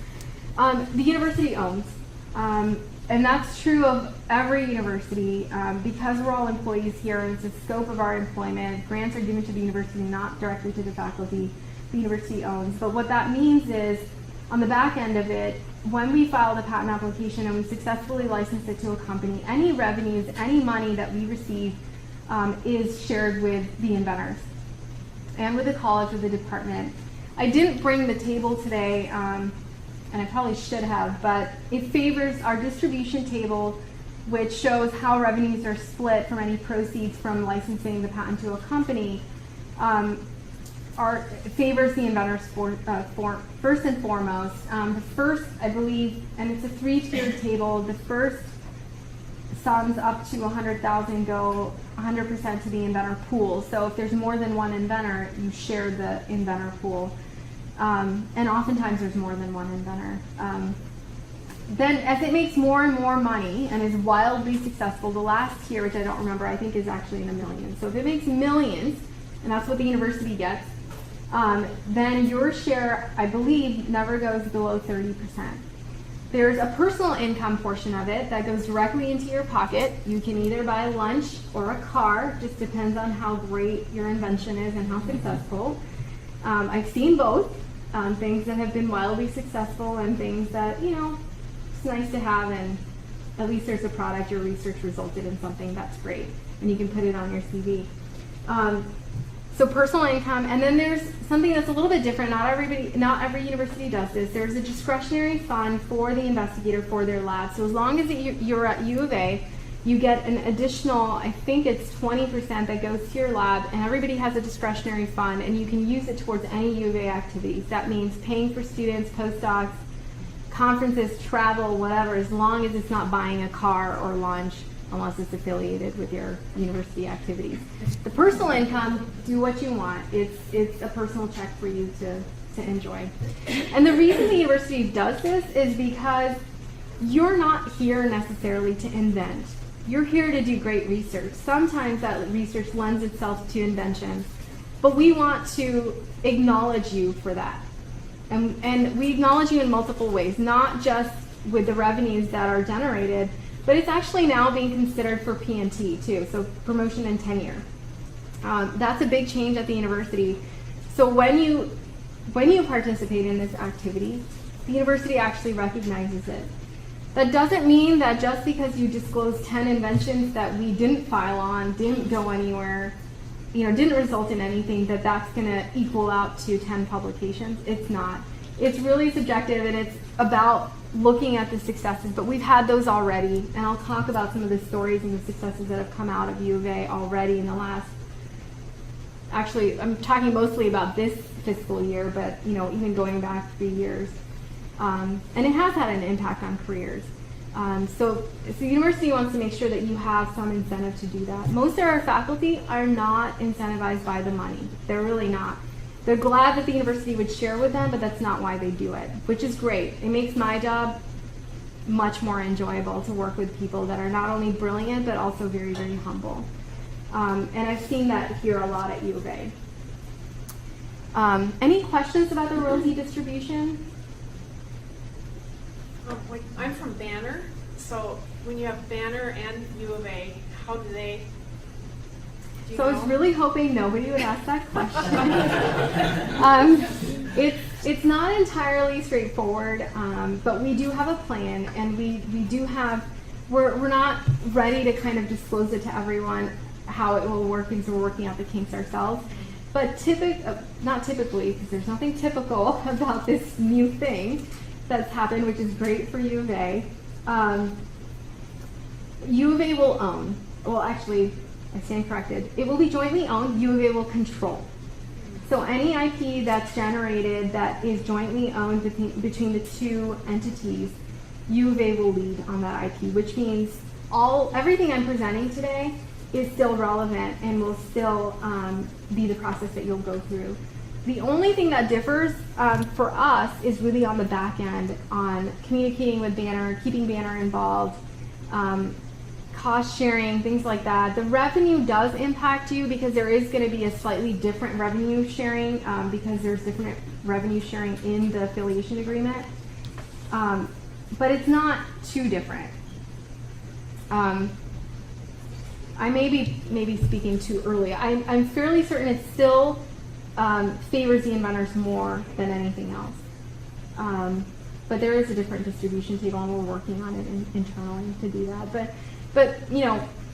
The university owns, and that's true of every university, because we're all employees here and it's the scope of our employment. Grants are given to the university, not directly to the faculty. The university owns. But what that means is, on the back end of it, when we file the patent application and we successfully license it to a company, any revenues, any money that we receive is shared with the inventors and with the college or the department. I didn't bring the table today, and I probably should have, but it favors our distribution table, which shows how revenues are split from any proceeds from licensing the patent to a company. Favors the inventors first and foremost. The first, I believe, and it's a 3-tiered table, the first sums up to 100,000 go 100% to the inventor pool. So if there's more than one inventor, you share the inventor pool. And oftentimes there's more than one inventor. Then as it makes more and more money and is wildly successful, the last tier, which I don't remember, I think is actually in the millions. So if it makes millions, and that's what the university gets, then your share, I believe, never goes below 30%. There's a personal income portion of it that goes directly into your pocket. You can either buy lunch or a car, just depends on how great your invention is and how successful. I've seen both. Things that have been wildly successful and things that, you know, it's nice to have, and at least there's a product, your research resulted in something that's great, and you can put it on your CV. So personal income, and then there's something that's a little bit different. Not every university does this. There's a discretionary fund for the investigator for their lab. So as long as you're at U of A, you get an additional, I think it's 20% that goes to your lab, and everybody has a discretionary fund, and you can use it towards any U of A activities. That means paying for students, postdocs, conferences, travel, whatever, as long as it's not buying a car or lunch, unless it's affiliated with your university activities. The personal income, do what you want. It's a personal check for you to enjoy. And the reason the university does this is because you're not here necessarily to invent. You're here to do great research. Sometimes that research lends itself to invention, but we want to acknowledge you for that. And we acknowledge you in multiple ways, not just with the revenues that are generated, but it's actually now being considered for P&T too, so promotion and tenure. That's a big change at the university. So when you participate in this activity, the university actually recognizes it. That doesn't mean that just because you disclose 10 inventions that we didn't file on, didn't go anywhere, didn't result in anything, that's going to equal out to 10 publications. It's not. It's really subjective, and it's about looking at the successes, but we've had those already, and I'll talk about some of the stories and the successes that have come out of U of A already in the last, actually, I'm talking mostly about this fiscal year, but even going back 3 years. And it has had an impact on careers. So the university wants to make sure that you have some incentive to do that. Most of our faculty are not incentivized by the money. They're really not. They're glad that the university would share with them, but that's not why they do it, which is great. It makes my job much more enjoyable to work with people that are not only brilliant, but also very, very humble. And I've seen that here a lot at U of A. Any questions about the royalty distribution? I'm from Banner, so when you have Banner and U of A, how do they? So I was really hoping nobody would ask that question. It's not entirely straightforward, but we do have a plan, and we do have. We're not ready to kind of disclose it to everyone how it will work, because we're working out the kinks ourselves. But not typically, because there's nothing typical about this new thing that's happened, which is great for U of A. U of A will own. Well, actually, I stand corrected. It will be jointly owned. U of A will control. So any IP that's generated that is jointly owned between the two entities, U of A will lead on that IP, which means everything I'm presenting today is still relevant and will still be the process that you'll go through. The only thing that differs for us is really on the back end, on communicating with Banner, keeping Banner involved, cost sharing, things like that. The revenue does impact you because there is going to be a slightly different revenue sharing because there's different revenue sharing in the affiliation agreement. But it's not too different. I may be speaking too early. I'm fairly certain it still favors the inventors more than anything else. But there is a different distribution table, and we're working on it internally to do that. But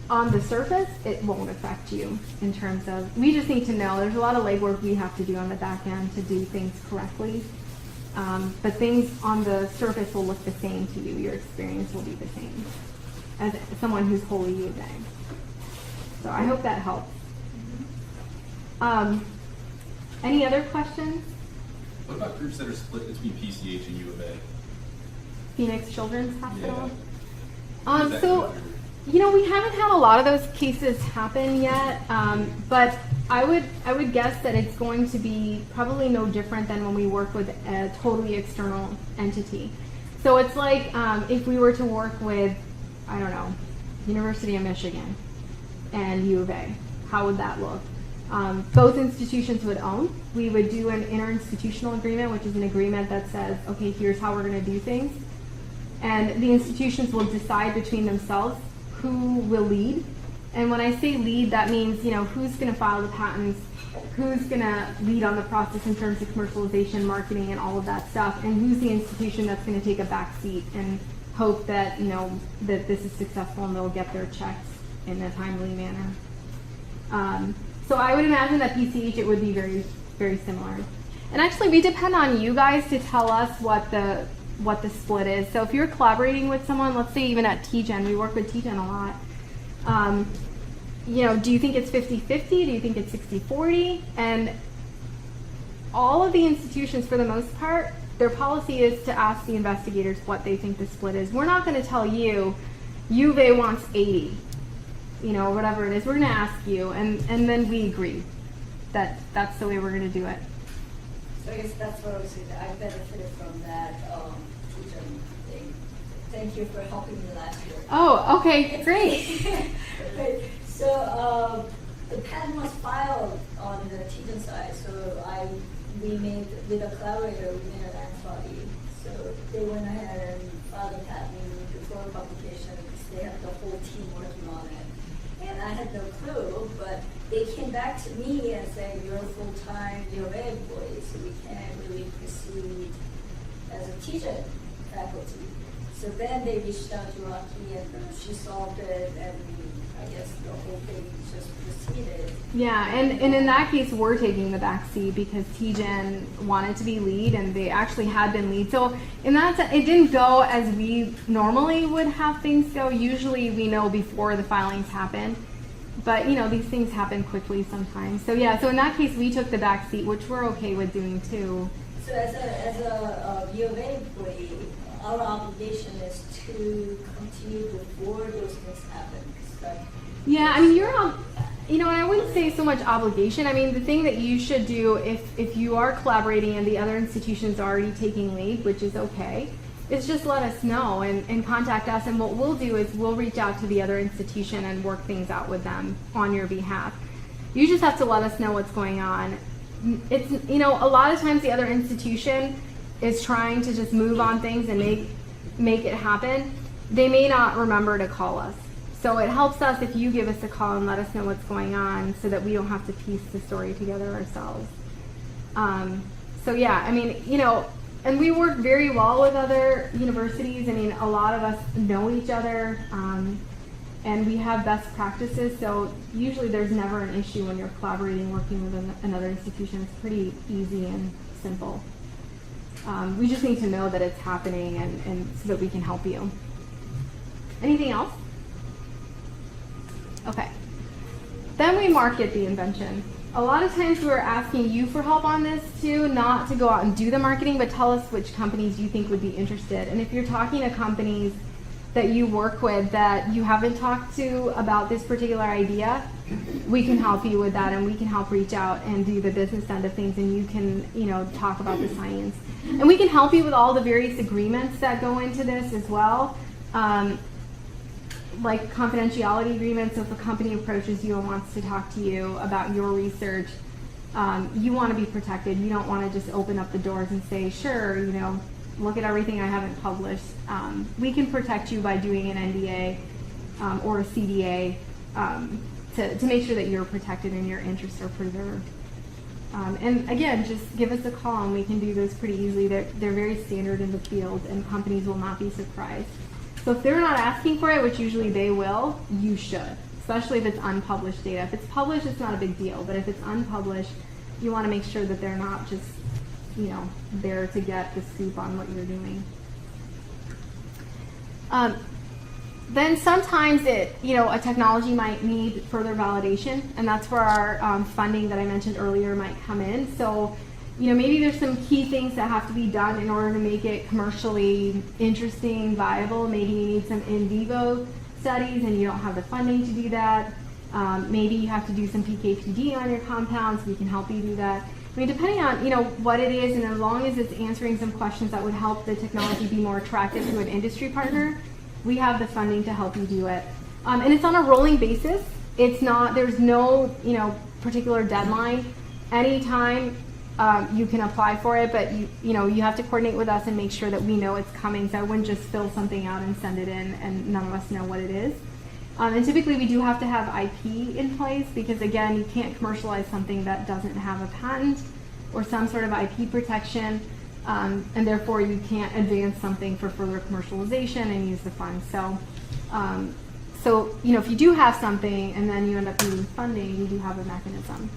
on the surface, it won't affect you in terms of, we just need to know there's a lot of legwork we have to do on the back end to do things correctly. But things on the surface will look the same to you. Your experience will be the same as someone who's wholly U of A. So I hope that helps. Any other questions? What about groups that are split between PCH and U of A? Phoenix Children's Hospital? Yeah. So, we haven't had a lot of those cases happen yet, but I would guess that it's going to be probably no different than when we work with a totally external entity. So it's like if we were to work with, I don't know, University of Michigan and U of A, how would that look? Both institutions would own. We would do an interinstitutional agreement, which is an agreement that says, okay, here's how we're going to do things. And the institutions will decide between themselves who will lead. And when I say lead, that means, who's going to file the patents, who's going to lead on the process in terms of commercialization, marketing, and all of that stuff, and who's the institution that's going to take a back seat and hope that, that this is successful and they'll get their checks in a timely manner. So I would imagine that PCH, it would be very, very similar. And actually, we depend on you guys to tell us what the split is. So if you're collaborating with someone, let's say even at TGen, we work with TGen a lot. Do you think it's 50-50? Do you think it's 60-40? And all of the institutions, for the most part, their policy is to ask the investigators what they think the split is. We're not going to tell you, U of A wants 80. Whatever it is, we're going to ask you, and then we agree that that's the way we're going to do it. So I guess that's what I was saying. I benefited from that teaching thing. Thank you for helping me last year. Oh, okay, great. Okay. So the patent was filed on the teaching side. So we made, with a collaborator, we made an antibody. So they went ahead and filed a patent before publication. they have the whole team working on it. And I had no clue, but they came back to me and said, you're a full-time U of A employee, so we can't really proceed as a teacher faculty. So then they reached out to Rakhi and she solved it, and I guess the whole thing just proceeded. Yeah, and in that case, we're taking the back seat because TGen wanted to be lead, and they actually had been lead. So in that sense, it didn't go as we normally would have things go. Usually we know before the filings happen, but you know, these things happen quickly sometimes. So yeah, so in that case, we took the back seat, which we're okay with doing too. So as a U of A employee, our obligation is to continue before those things happen. Yeah, I mean, you know, and I wouldn't say so much obligation. I mean, the thing that you should do if you are collaborating and the other institution's already taking lead, which is okay, is just let us know and contact us. And what we'll do is we'll reach out to the other institution and work things out with them on your behalf. You just have to let us know what's going on. It's, you know, a lot of times the other institution is trying to just move on things and make it happen. They may not remember to call us. So it helps us if you give us a call and let us know what's going on so that we don't have to piece the story together ourselves. So yeah, I mean, you know, and we work very well with other universities. I mean, a lot of us know each other, and we have best practices. So usually there's never an issue when you're collaborating, working with another institution. It's pretty easy and simple. We just need to know that it's happening and so that we can help you. Anything else? Okay. Then we market the invention. A lot of times we're asking you for help on this too, not to go out and do the marketing, but tell us which companies you think would be interested. And if you're talking to companies that you work with that you haven't talked to about this particular idea, we can help you with that, and we can help reach out and do the business end of things, and you can, you know, talk about the science. And we can help you with all the various agreements that go into this as well. Like confidentiality agreements. So if a company approaches you and wants to talk to you about your research, you want to be protected. You don't want to just open up the doors and say, sure, you know, look at everything I haven't published. We can protect you by doing an NDA or a CDA to make sure that you're protected and your interests are preserved. And again, just give us a call and we can do those pretty easily. They're very standard in the field, and companies will not be surprised. So if they're not asking for it, which usually they will, you should, especially if it's unpublished data. If it's published, it's not a big deal, but if it's unpublished, you want to make sure that they're not just, you know, there to get the scoop on what you're doing. Then sometimes a technology might need further validation, and that's where our funding that I mentioned earlier might come in. So, you know, maybe there's some key things that have to be done in order to make it commercially interesting, viable. Maybe you need some in vivo studies and you don't have the funding to do that. Maybe you have to do some PK/PD on your compounds. We can help you do that. I mean, depending on, you know, what it is, and as long as it's answering some questions that would help the technology be more attractive to an industry partner, we have the funding to help you do it. And it's on a rolling basis. It's not, there's no, you know, particular deadline. Anytime you can apply for it, but you know, you have to coordinate with us and make sure that we know it's coming. So I wouldn't just fill something out and send it in and none of us know what it is. And typically we do have to have IP in place because, again, you can't commercialize something that doesn't have a patent or some sort of IP protection, and therefore you can't advance something for further commercialization and use the funds. So, you know, if you do have something and then you end up needing funding, you do have a mechanism.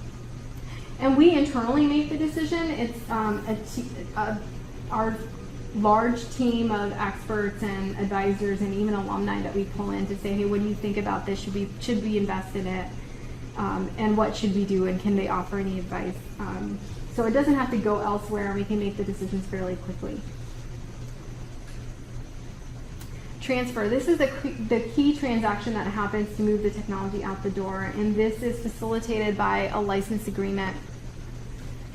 And we internally make the decision. It's our large team of experts and advisors and even alumni that we pull in to say, hey, what do you think about this? Should we invest in it? And what should we do? And can they offer any advice? So it doesn't have to go elsewhere, and we can make the decisions fairly quickly. Transfer. This is the key transaction that happens to move the technology out the door, and this is facilitated by a license agreement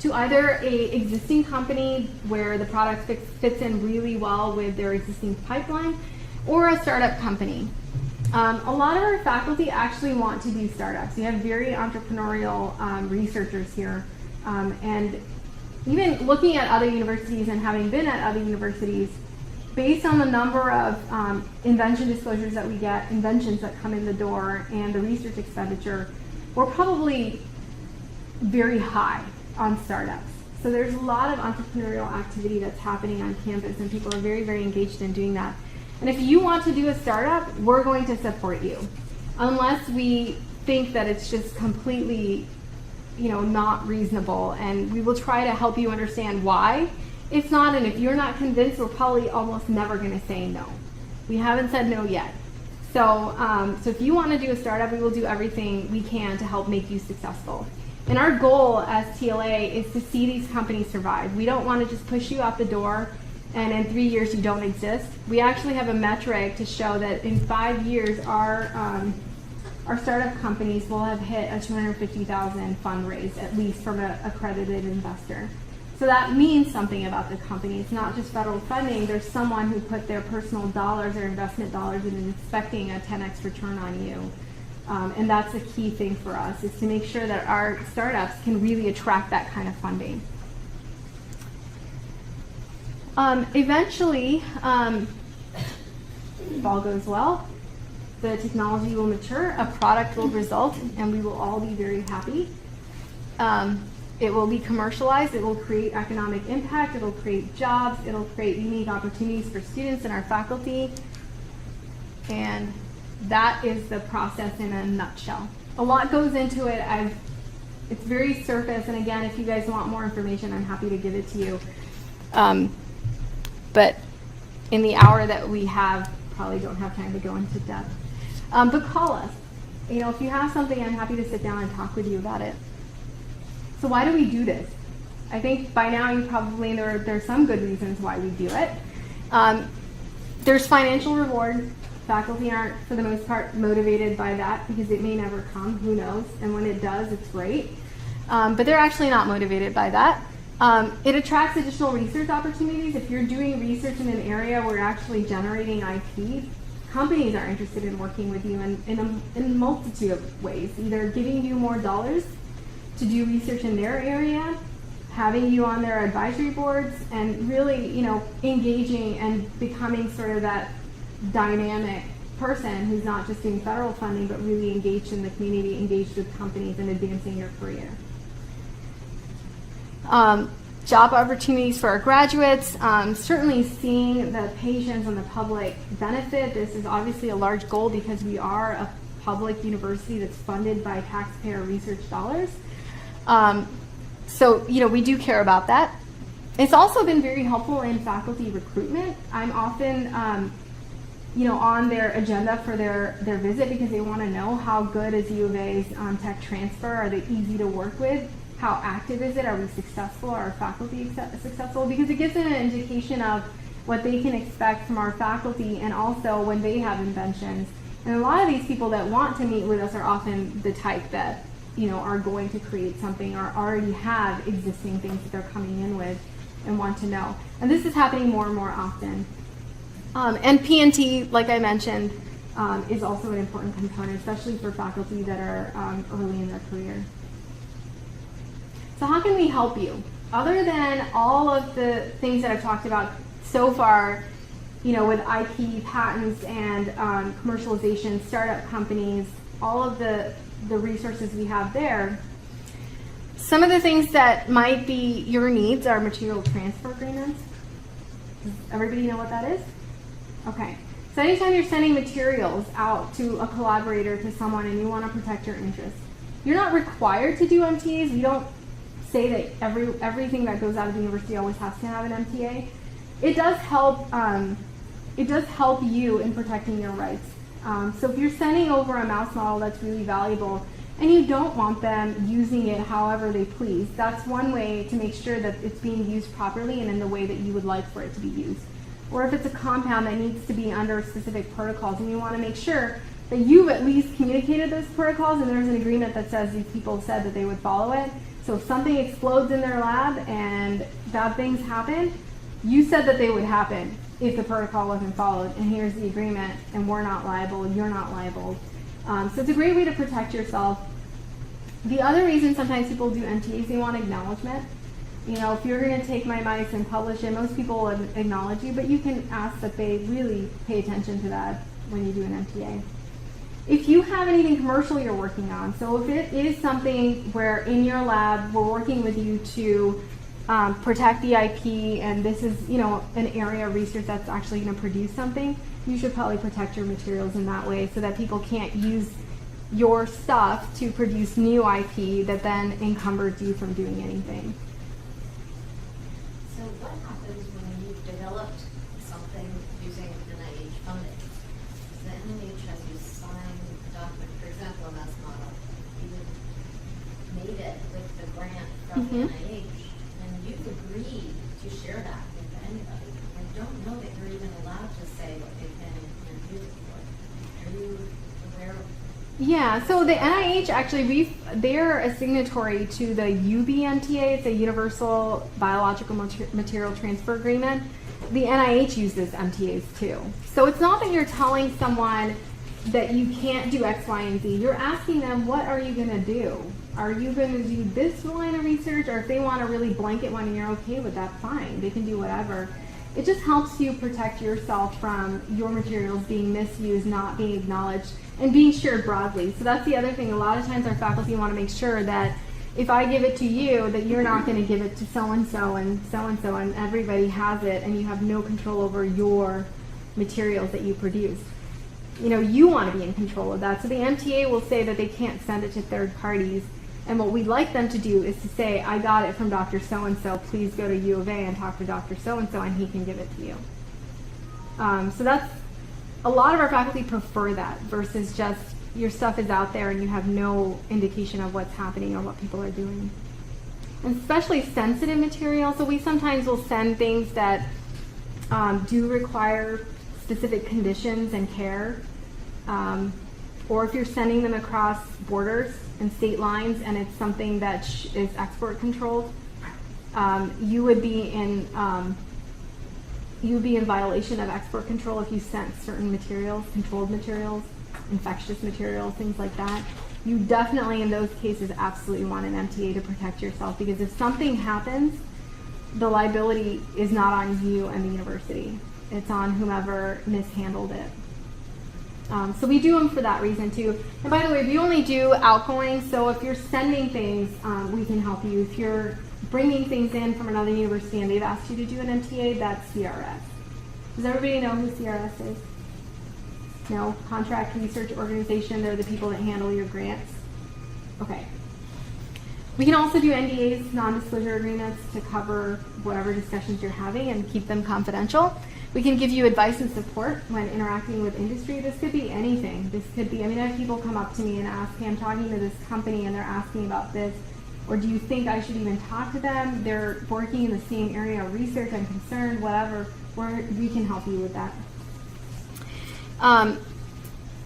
to either a existing company where the product fits in really well with their existing pipeline, or a startup company. A lot of our faculty actually want to do startups. We have very entrepreneurial researchers here, and even looking at other universities and having been at other universities, based on the number of invention disclosures that we get, inventions that come in the door, and the research expenditure, we're probably very high on startups. So there's a lot of entrepreneurial activity that's happening on campus, and people are very, very engaged in doing that. And if you want to do a startup, we're going to support you, unless we think that it's just completely, not reasonable. And we will try to help you understand why it's not. And if you're not convinced, we're probably almost never going to say no. We haven't said no yet. So if you want to do a startup, we will do everything we can to help make you successful. And our goal as TLA is to see these companies survive. We don't want to just push you out the door and in 3 years you don't exist. We actually have a metric to show that in 5 years our startup companies will have hit a $250,000 fundraise, at least from an accredited investor. So that means something about the company. It's not just federal funding. There's someone who put their personal dollars or investment dollars in and expecting a 10x return on you. And that's a key thing for us, is to make sure that our startups can really attract that kind of funding. Eventually, if all goes well, the technology will mature, a product will result, and we will all be very happy. It will be commercialized, it will create economic impact, it will create jobs, it will create unique opportunities for students and our faculty. And that is the process in a nutshell. A lot goes into it. It's very surface, and again, if you guys want more information, I'm happy to give it to you. But in the hour that we have, probably don't have time to go into depth. But call us. If you have something, I'm happy to sit down and talk with you about it. So why do we do this? I think by now you probably know there's some good reasons why we do it. There's financial reward. Faculty aren't, for the most part, motivated by that because it may never come, who knows, and when it does, it's great. But they're actually not motivated by that. It attracts additional research opportunities. If you're doing research in an area where you're actually generating IP, companies are interested in working with you in a multitude of ways, either giving you more dollars to do research in their area, having you on their advisory boards, and really, engaging and becoming sort of that dynamic person who's not just doing federal funding, but really engaged in the community, engaged with companies, and advancing your career. Job opportunities for our graduates, certainly seeing the patients and the public benefit. This is obviously a large goal because we are a public university that's funded by taxpayer research dollars. So, we do care about that. It's also been very helpful in faculty recruitment. I'm often on their agenda for their visit because they want to know how good is U of A's tech transfer. Are they easy to work with? How active is it? Are we successful? Are our faculty successful? Because it gives them an indication of what they can expect from our faculty, and also when they have inventions. And a lot of these people that want to meet with us are often the type that are going to create something or already have existing things that they're coming in with and want to know. And this is happening more and more often. And PNT, like I mentioned, is also an important component, especially for faculty that are early in their career. So how can we help you? Other than all of the things that I've talked about so far, with IP, patents, and commercialization, startup companies, all of the resources we have there, some of the things that might be your needs are material transfer agreements. Does everybody know what that is? Okay. So anytime you're sending materials out to a collaborator, to someone, and you want to protect your interests, you're not required to do MTAs. We don't say that everything that goes out of the university always has to have an MTA. It does help. It does help you in protecting your rights. So if you're sending over a mouse model that's really valuable, and you don't want them using it however they please, that's one way to make sure that it's being used properly and in the way that you would like for it to be used. Or if it's a compound that needs to be under specific protocols, and you want to make sure that you've at least communicated those protocols, and there's an agreement that says these people said that they would follow it. So if something explodes in their lab and bad things happen, you said that they would happen if the protocol wasn't followed, and here's the agreement, and we're not liable, you're not liable. So it's a great way to protect yourself. The other reason sometimes people do MTAs, they want acknowledgement. You know, if you're going to take my advice and publish it, most people will acknowledge you, but you can ask that they really pay attention to that when you do an MTA. If you have anything commercial you're working on, so if it is something where in your lab we're working with you to protect the IP, and this is, you know, an area of research that's actually going to produce something, you should probably protect your materials in that way so that people can't use your stuff to produce new IP that then encumbers you from doing anything. So what happens when you've developed something using NIH funding? The NIH has you sign a document, for example, a mouse model. You made it with the grant from the NIH, and you've agreed to share that with anybody. I don't know that you're even allowed to say what they can and use it for. Are you aware of? Yeah, so the NIH actually, they're a signatory to the UBMTA, it's a Universal Biological Material Transfer Agreement. The NIH uses MTAs too. So it's not that you're telling someone that you can't do X, Y, and Z. You're asking them, what are you going to do? Are you going to do this line of research? Or if they want a really blanket one and you're okay with that, fine. They can do whatever. It just helps you protect yourself from your materials being misused, not being acknowledged, and being shared broadly. So that's the other thing. A lot of times our faculty want to make sure that if I give it to you, that you're not going to give it to so-and-so and so-and-so, and everybody has it, and you have no control over your materials that you produce. You know, you want to be in control of that. So the MTA will say that they can't send it to third parties. And what we'd like them to do is to say, I got it from Dr. So-and-so, please go to U of A and talk to Dr. So-and-so and he can give it to you. So that's, a lot of our faculty prefer that versus just your stuff is out there and you have no indication of what's happening or what people are doing. And especially sensitive material, so we sometimes will send things that do require specific conditions and care. Or if you're sending them across borders and state lines and it's something that is export controlled, you would be in violation of export control if you sent certain materials, controlled materials, infectious materials, things like that. You definitely in those cases absolutely want an MTA to protect yourself, because if something happens, the liability is not on you and the university. It's on whomever mishandled it. So we do them for that reason too. And by the way, we only do outgoing, so if you're sending things, we can help you. If you're bringing things in from another university and they've asked you to do an MTA, that's CRS. Does everybody know who CRS is? No? Contract Research Organization, they're the people that handle your grants. Okay. We can also do NDAs, non-disclosure agreements, to cover whatever discussions you're having and keep them confidential. We can give you advice and support when interacting with industry. This could be anything. This could be, I mean, I have people come up to me and ask, hey, I'm talking to this company and they're asking about this, or do you think I should even talk to them? They're working in the same area of research, I'm concerned, whatever. We can help you with that.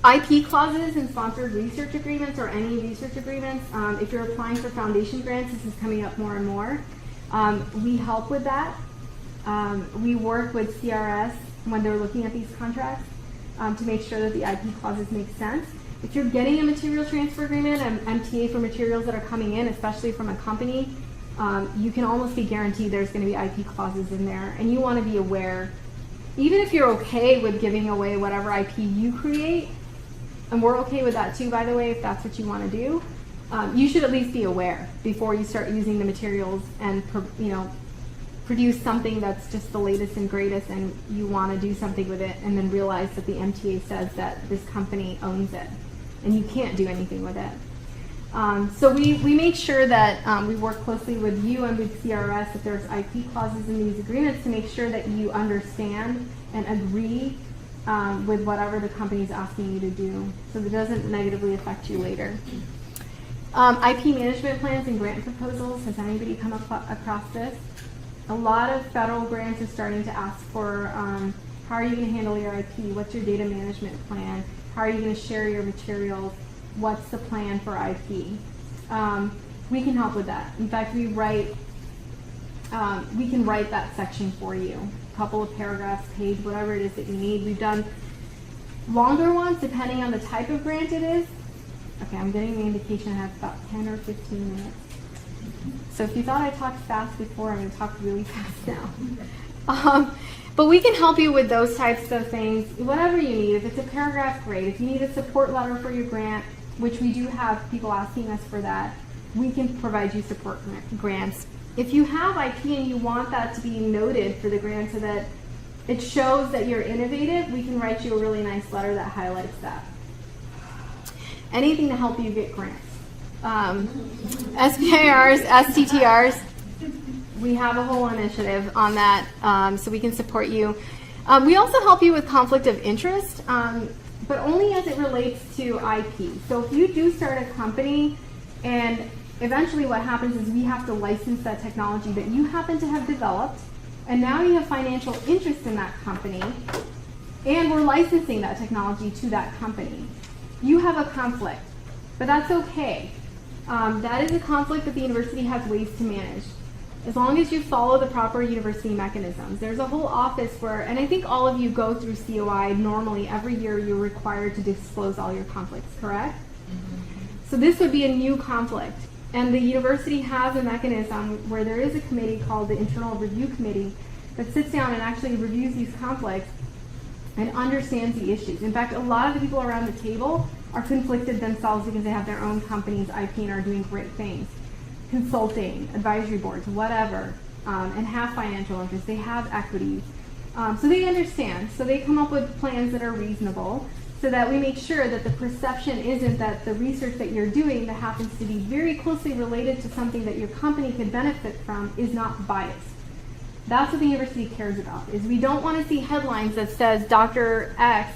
IP clauses and sponsored research agreements, or any research agreements. If you're applying for foundation grants, this is coming up more and more. We help with that. We work with CRS when they're looking at these contracts to make sure that the IP clauses make sense. If you're getting a material transfer agreement, an MTA for materials that are coming in, especially from a company, you can almost be guaranteed there's going to be IP clauses in there, and you want to be aware. Even if you're okay with giving away whatever IP you create, and we're okay with that too, by the way, if that's what you want to do, you should at least be aware before you start using the materials and produce something that's just the latest and greatest, and you want to do something with it and then realize that the MTA says that this company owns it and you can't do anything with it. So we make sure that we work closely with you and with CRS if there's IP clauses in these agreements to make sure that you understand and agree with whatever the company is asking you to do, so that it doesn't negatively affect you later. IP management plans and grant proposals. Has anybody come across this? A lot of federal grants are starting to ask for how are you going to handle your IP? What's your data management plan? How are you going to share your materials? What's the plan for IP? We can help with that. In fact, we can write that section for you. A couple of paragraphs, page, whatever it is that you need. We've done longer ones depending on the type of grant it is. Okay, I'm getting the indication I have about 10 or 15 minutes. So if you thought I talked fast before, I'm going to talk really fast now. But we can help you with those types of things, whatever you need. If it's a paragraph, great. If you need a support letter for your grant, which we do have people asking us for that, we can provide you support grants. If you have IP and you want that to be noted for the grant so that it shows that you're innovative, we can write you a really nice letter that highlights that. Anything to help you get grants. SPIRs, STTRs, we have a whole initiative on that, so we can support you. We also help you with conflict of interest, but only as it relates to IP. So if you do start a company, and eventually what happens is we have to license that technology that you happen to have developed, and now you have financial interest in that company, and we're licensing that technology to that company. You have a conflict, but that's okay. That is a conflict that the university has ways to manage. As long as you follow the proper university mechanisms. There's a whole office where, and I think all of you go through COI normally, every year you're required to disclose all your conflicts, correct? So this would be a new conflict. And the university has a mechanism where there is a committee called the Internal Review Committee that sits down and actually reviews these conflicts and understands the issues. In fact, a lot of the people around the table are conflicted themselves because they have their own company's IP and are doing great things. Consulting, advisory boards, whatever, and have financial interests. They have equity. So they understand. So they come up with plans that are reasonable so that we make sure that the perception isn't that the research that you're doing that happens to be very closely related to something that your company could benefit from is not biased. That's what the university cares about, is we don't want to see headlines that says Dr. X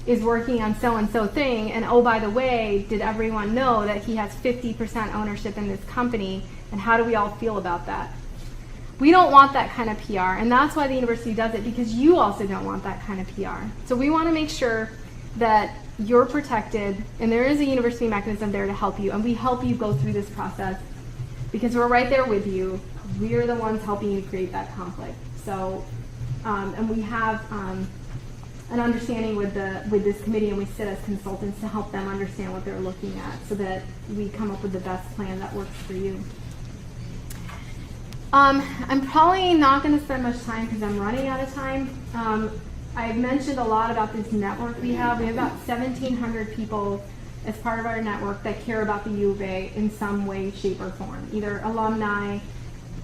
is working on so-and-so thing, and oh, by the way, did everyone know that he has 50% ownership in this company, and how do we all feel about that? We don't want that kind of PR, and that's why the university does it, because you also don't want that kind of PR. So we want to make sure that you're protected, and there is a university mechanism there to help you, and we help you go through this process, because we're right there with you. We're the ones helping you create that conflict. So, and we have an understanding with this committee, and we sit as consultants to help them understand what they're looking at so that we come up with the best plan that works for you. I'm probably not going to spend much time because I'm running out of time. I've mentioned a lot about this network we have. We have about 1,700 people as part of our network that care about the U of A in some way, shape, or form. Either alumni,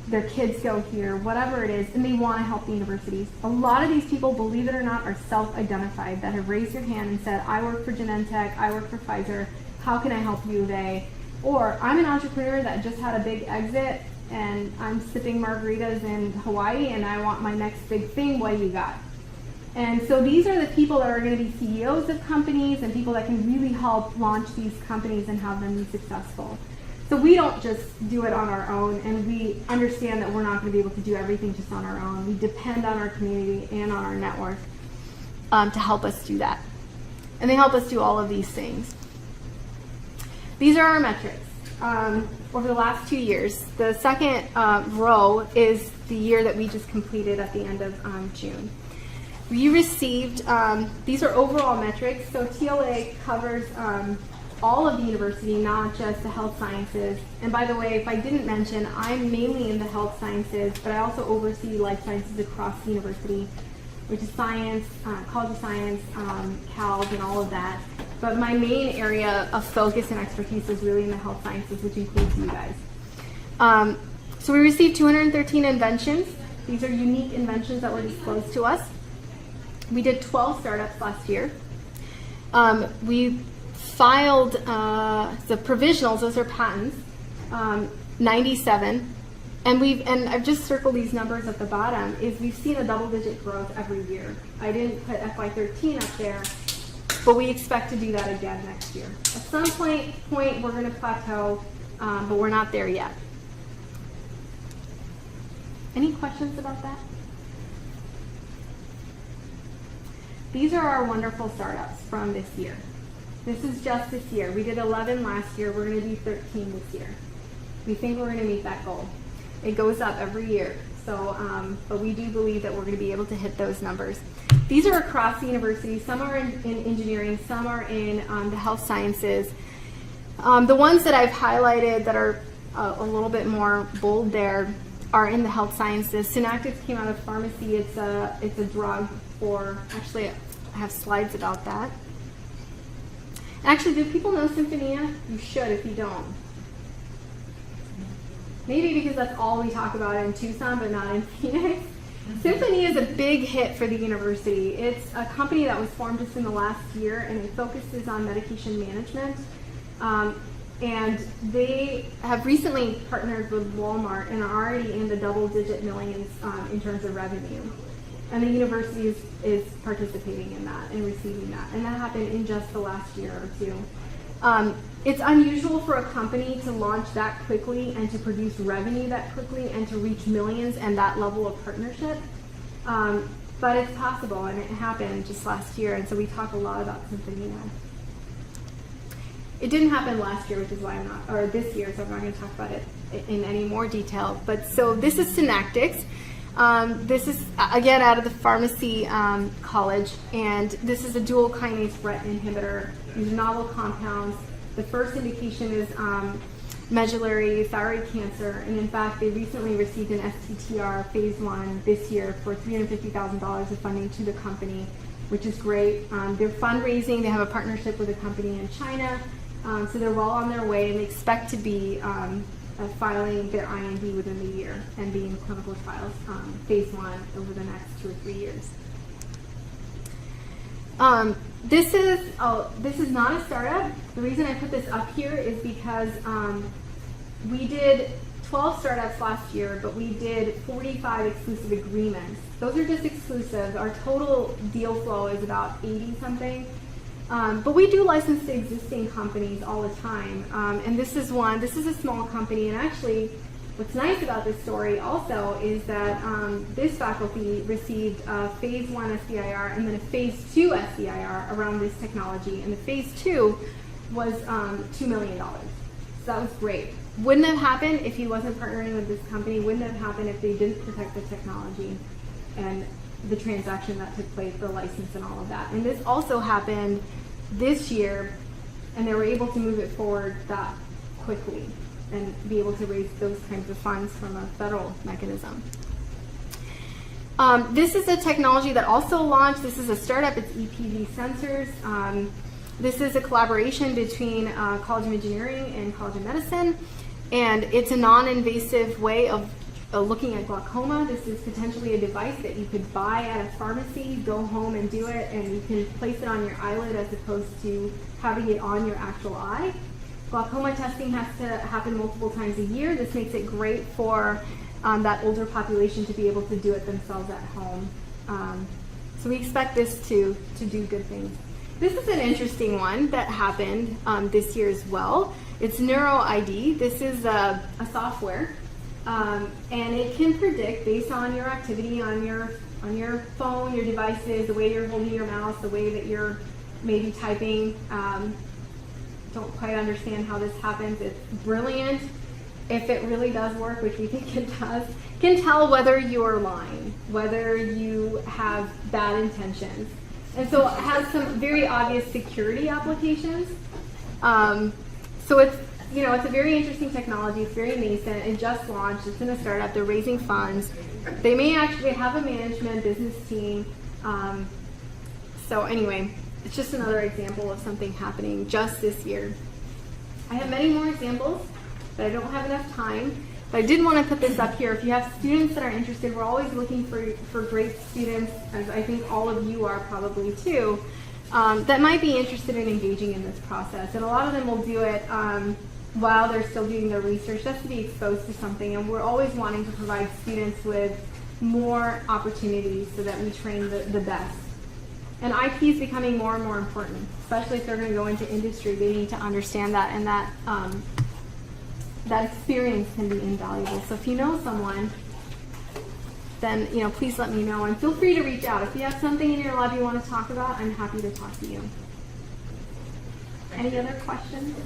their kids go here, whatever it is, and they want to help the universities. A lot of these people, believe it or not, are self-identified, that have raised their hand and said, I work for Genentech, I work for Pfizer, how can I help U of A? Or I'm an entrepreneur that just had a big exit and I'm sipping margaritas in Hawaii and I want my next big thing, what do you got? And so these are the people that are going to be CEOs of companies and people that can really help launch these companies and have them be successful. So we don't just do it on our own, and we understand that we're not going to be able to do everything just on our own. We depend on our community and on our network to help us do that. And they help us do all of these things. These are our metrics. Over the last 2 years, the second row is the year that we just completed at the end of June. We received, these are overall metrics, so TLA covers all of the university, not just the health sciences. And by the way, if I didn't mention, I'm mainly in the health sciences, but I also oversee life sciences across the university, which is science, College of Science, CALS, and all of that. But my main area of focus and expertise is really in the health sciences, which includes you guys. So we received 213 inventions. These are unique inventions that were disclosed to us. We did 12 startups last year. We filed the provisionals, those are patents, 97. And I've just circled these numbers at the bottom, is we've seen a double-digit growth every year. I didn't put FY13 up there, but we expect to do that again next year. At some point we're going to plateau, but we're not there yet. Any questions about that? These are our wonderful startups from this year. This is just this year. We did 11 last year. We're going to do 13 this year. We think we're going to meet that goal. It goes up every year. So, but we do believe that we're going to be able to hit those numbers. These are across the university. Some are in engineering. Some are in the health sciences. The ones that I've highlighted that are a little bit more bold there are in the health sciences. Synaptics came out of pharmacy. It's a drug for, actually I have slides about that. Actually, do people know Symphonia? You should if you don't. Maybe because that's all we talk about in Tucson, but not in Phoenix. Symphony is a big hit for the university. It's a company that was formed just in the last year, and it focuses on medication management. And they have recently partnered with Walmart and are already in the double-digit millions in terms of revenue. And the university is participating in that and receiving that. And that happened in just the last year or two. It's unusual for a company to launch that quickly and to produce revenue that quickly and to reach millions and that level of partnership. But it's possible, and it happened just last year. And so we talk a lot about Symphony now. It didn't happen last year, which is why I'm not, or this year, so I'm not going to talk about it in any more detail. But so this is Synaptics. This is, again, out of the pharmacy college, and this is a dual kinase BRET inhibitor. These are novel compounds. The first indication is medullary thyroid cancer, and in fact, they recently received an STTR phase 1 this year for $350,000 of funding to the company, which is great. They're fundraising. They have a partnership with a company in China. So they're well on their way, and they expect to be filing their IND within the year and be in clinical trials, phase 1, over the next 2 or 3 years. This is not a startup. The reason I put this up here is because we did 12 startups last year, but we did 45 exclusive agreements. Those are just exclusive. Our total deal flow is about 80 something. But we do license to existing companies all the time. And this is one. This is a small company. And actually, what's nice about this story also is that this faculty received a phase 1 SBIR and then a phase 2 SBIR around this technology. And the phase 2 was $2 million. So that was great. Wouldn't have happened if he wasn't partnering with this company. Wouldn't have happened if they didn't protect the technology and the transaction that took place, the license and all of that. And this also happened this year, and they were able to move it forward that quickly and be able to raise those kinds of funds from a federal mechanism. This is a technology that also launched. This is a startup. It's EPV Sensors. This is a collaboration between College of Engineering and College of Medicine, and it's a non-invasive way of looking at glaucoma. This is potentially a device that you could buy at a pharmacy, go home and do it, and you can place it on your eyelid as opposed to having it on your actual eye. Glaucoma testing has to happen multiple times a year. This makes it great for that older population to be able to do it themselves at home. So we expect this to do good things. This is an interesting one that happened this year as well. It's NeuroID. This is a software. And it can predict based on your activity on your phone, your devices, the way you're holding your mouse, the way that you're maybe typing. Don't quite understand how this happens. It's brilliant. If it really does work, which we think it does, can tell whether you're lying, whether you have bad intentions. And so it has some very obvious security applications. So it's a very interesting technology. It's very nascent. It just launched. It's in a startup. They're raising funds. They may actually have a management business team. So anyway, it's just another example of something happening just this year. I have many more examples, but I don't have enough time. But I did want to put this up here. If you have students that are interested, we're always looking for great students, as I think all of you are probably too, that might be interested in engaging in this process. And a lot of them will do it while they're still doing their research, just to be exposed to something. And we're always wanting to provide students with more opportunities so that we train the best. And IP is becoming more and more important, especially if they're going to go into industry. They need to understand that, and that experience can be invaluable. So if you know someone, then please let me know, and feel free to reach out. If you have something in your lab you want to talk about, I'm happy to talk to you. Any other questions?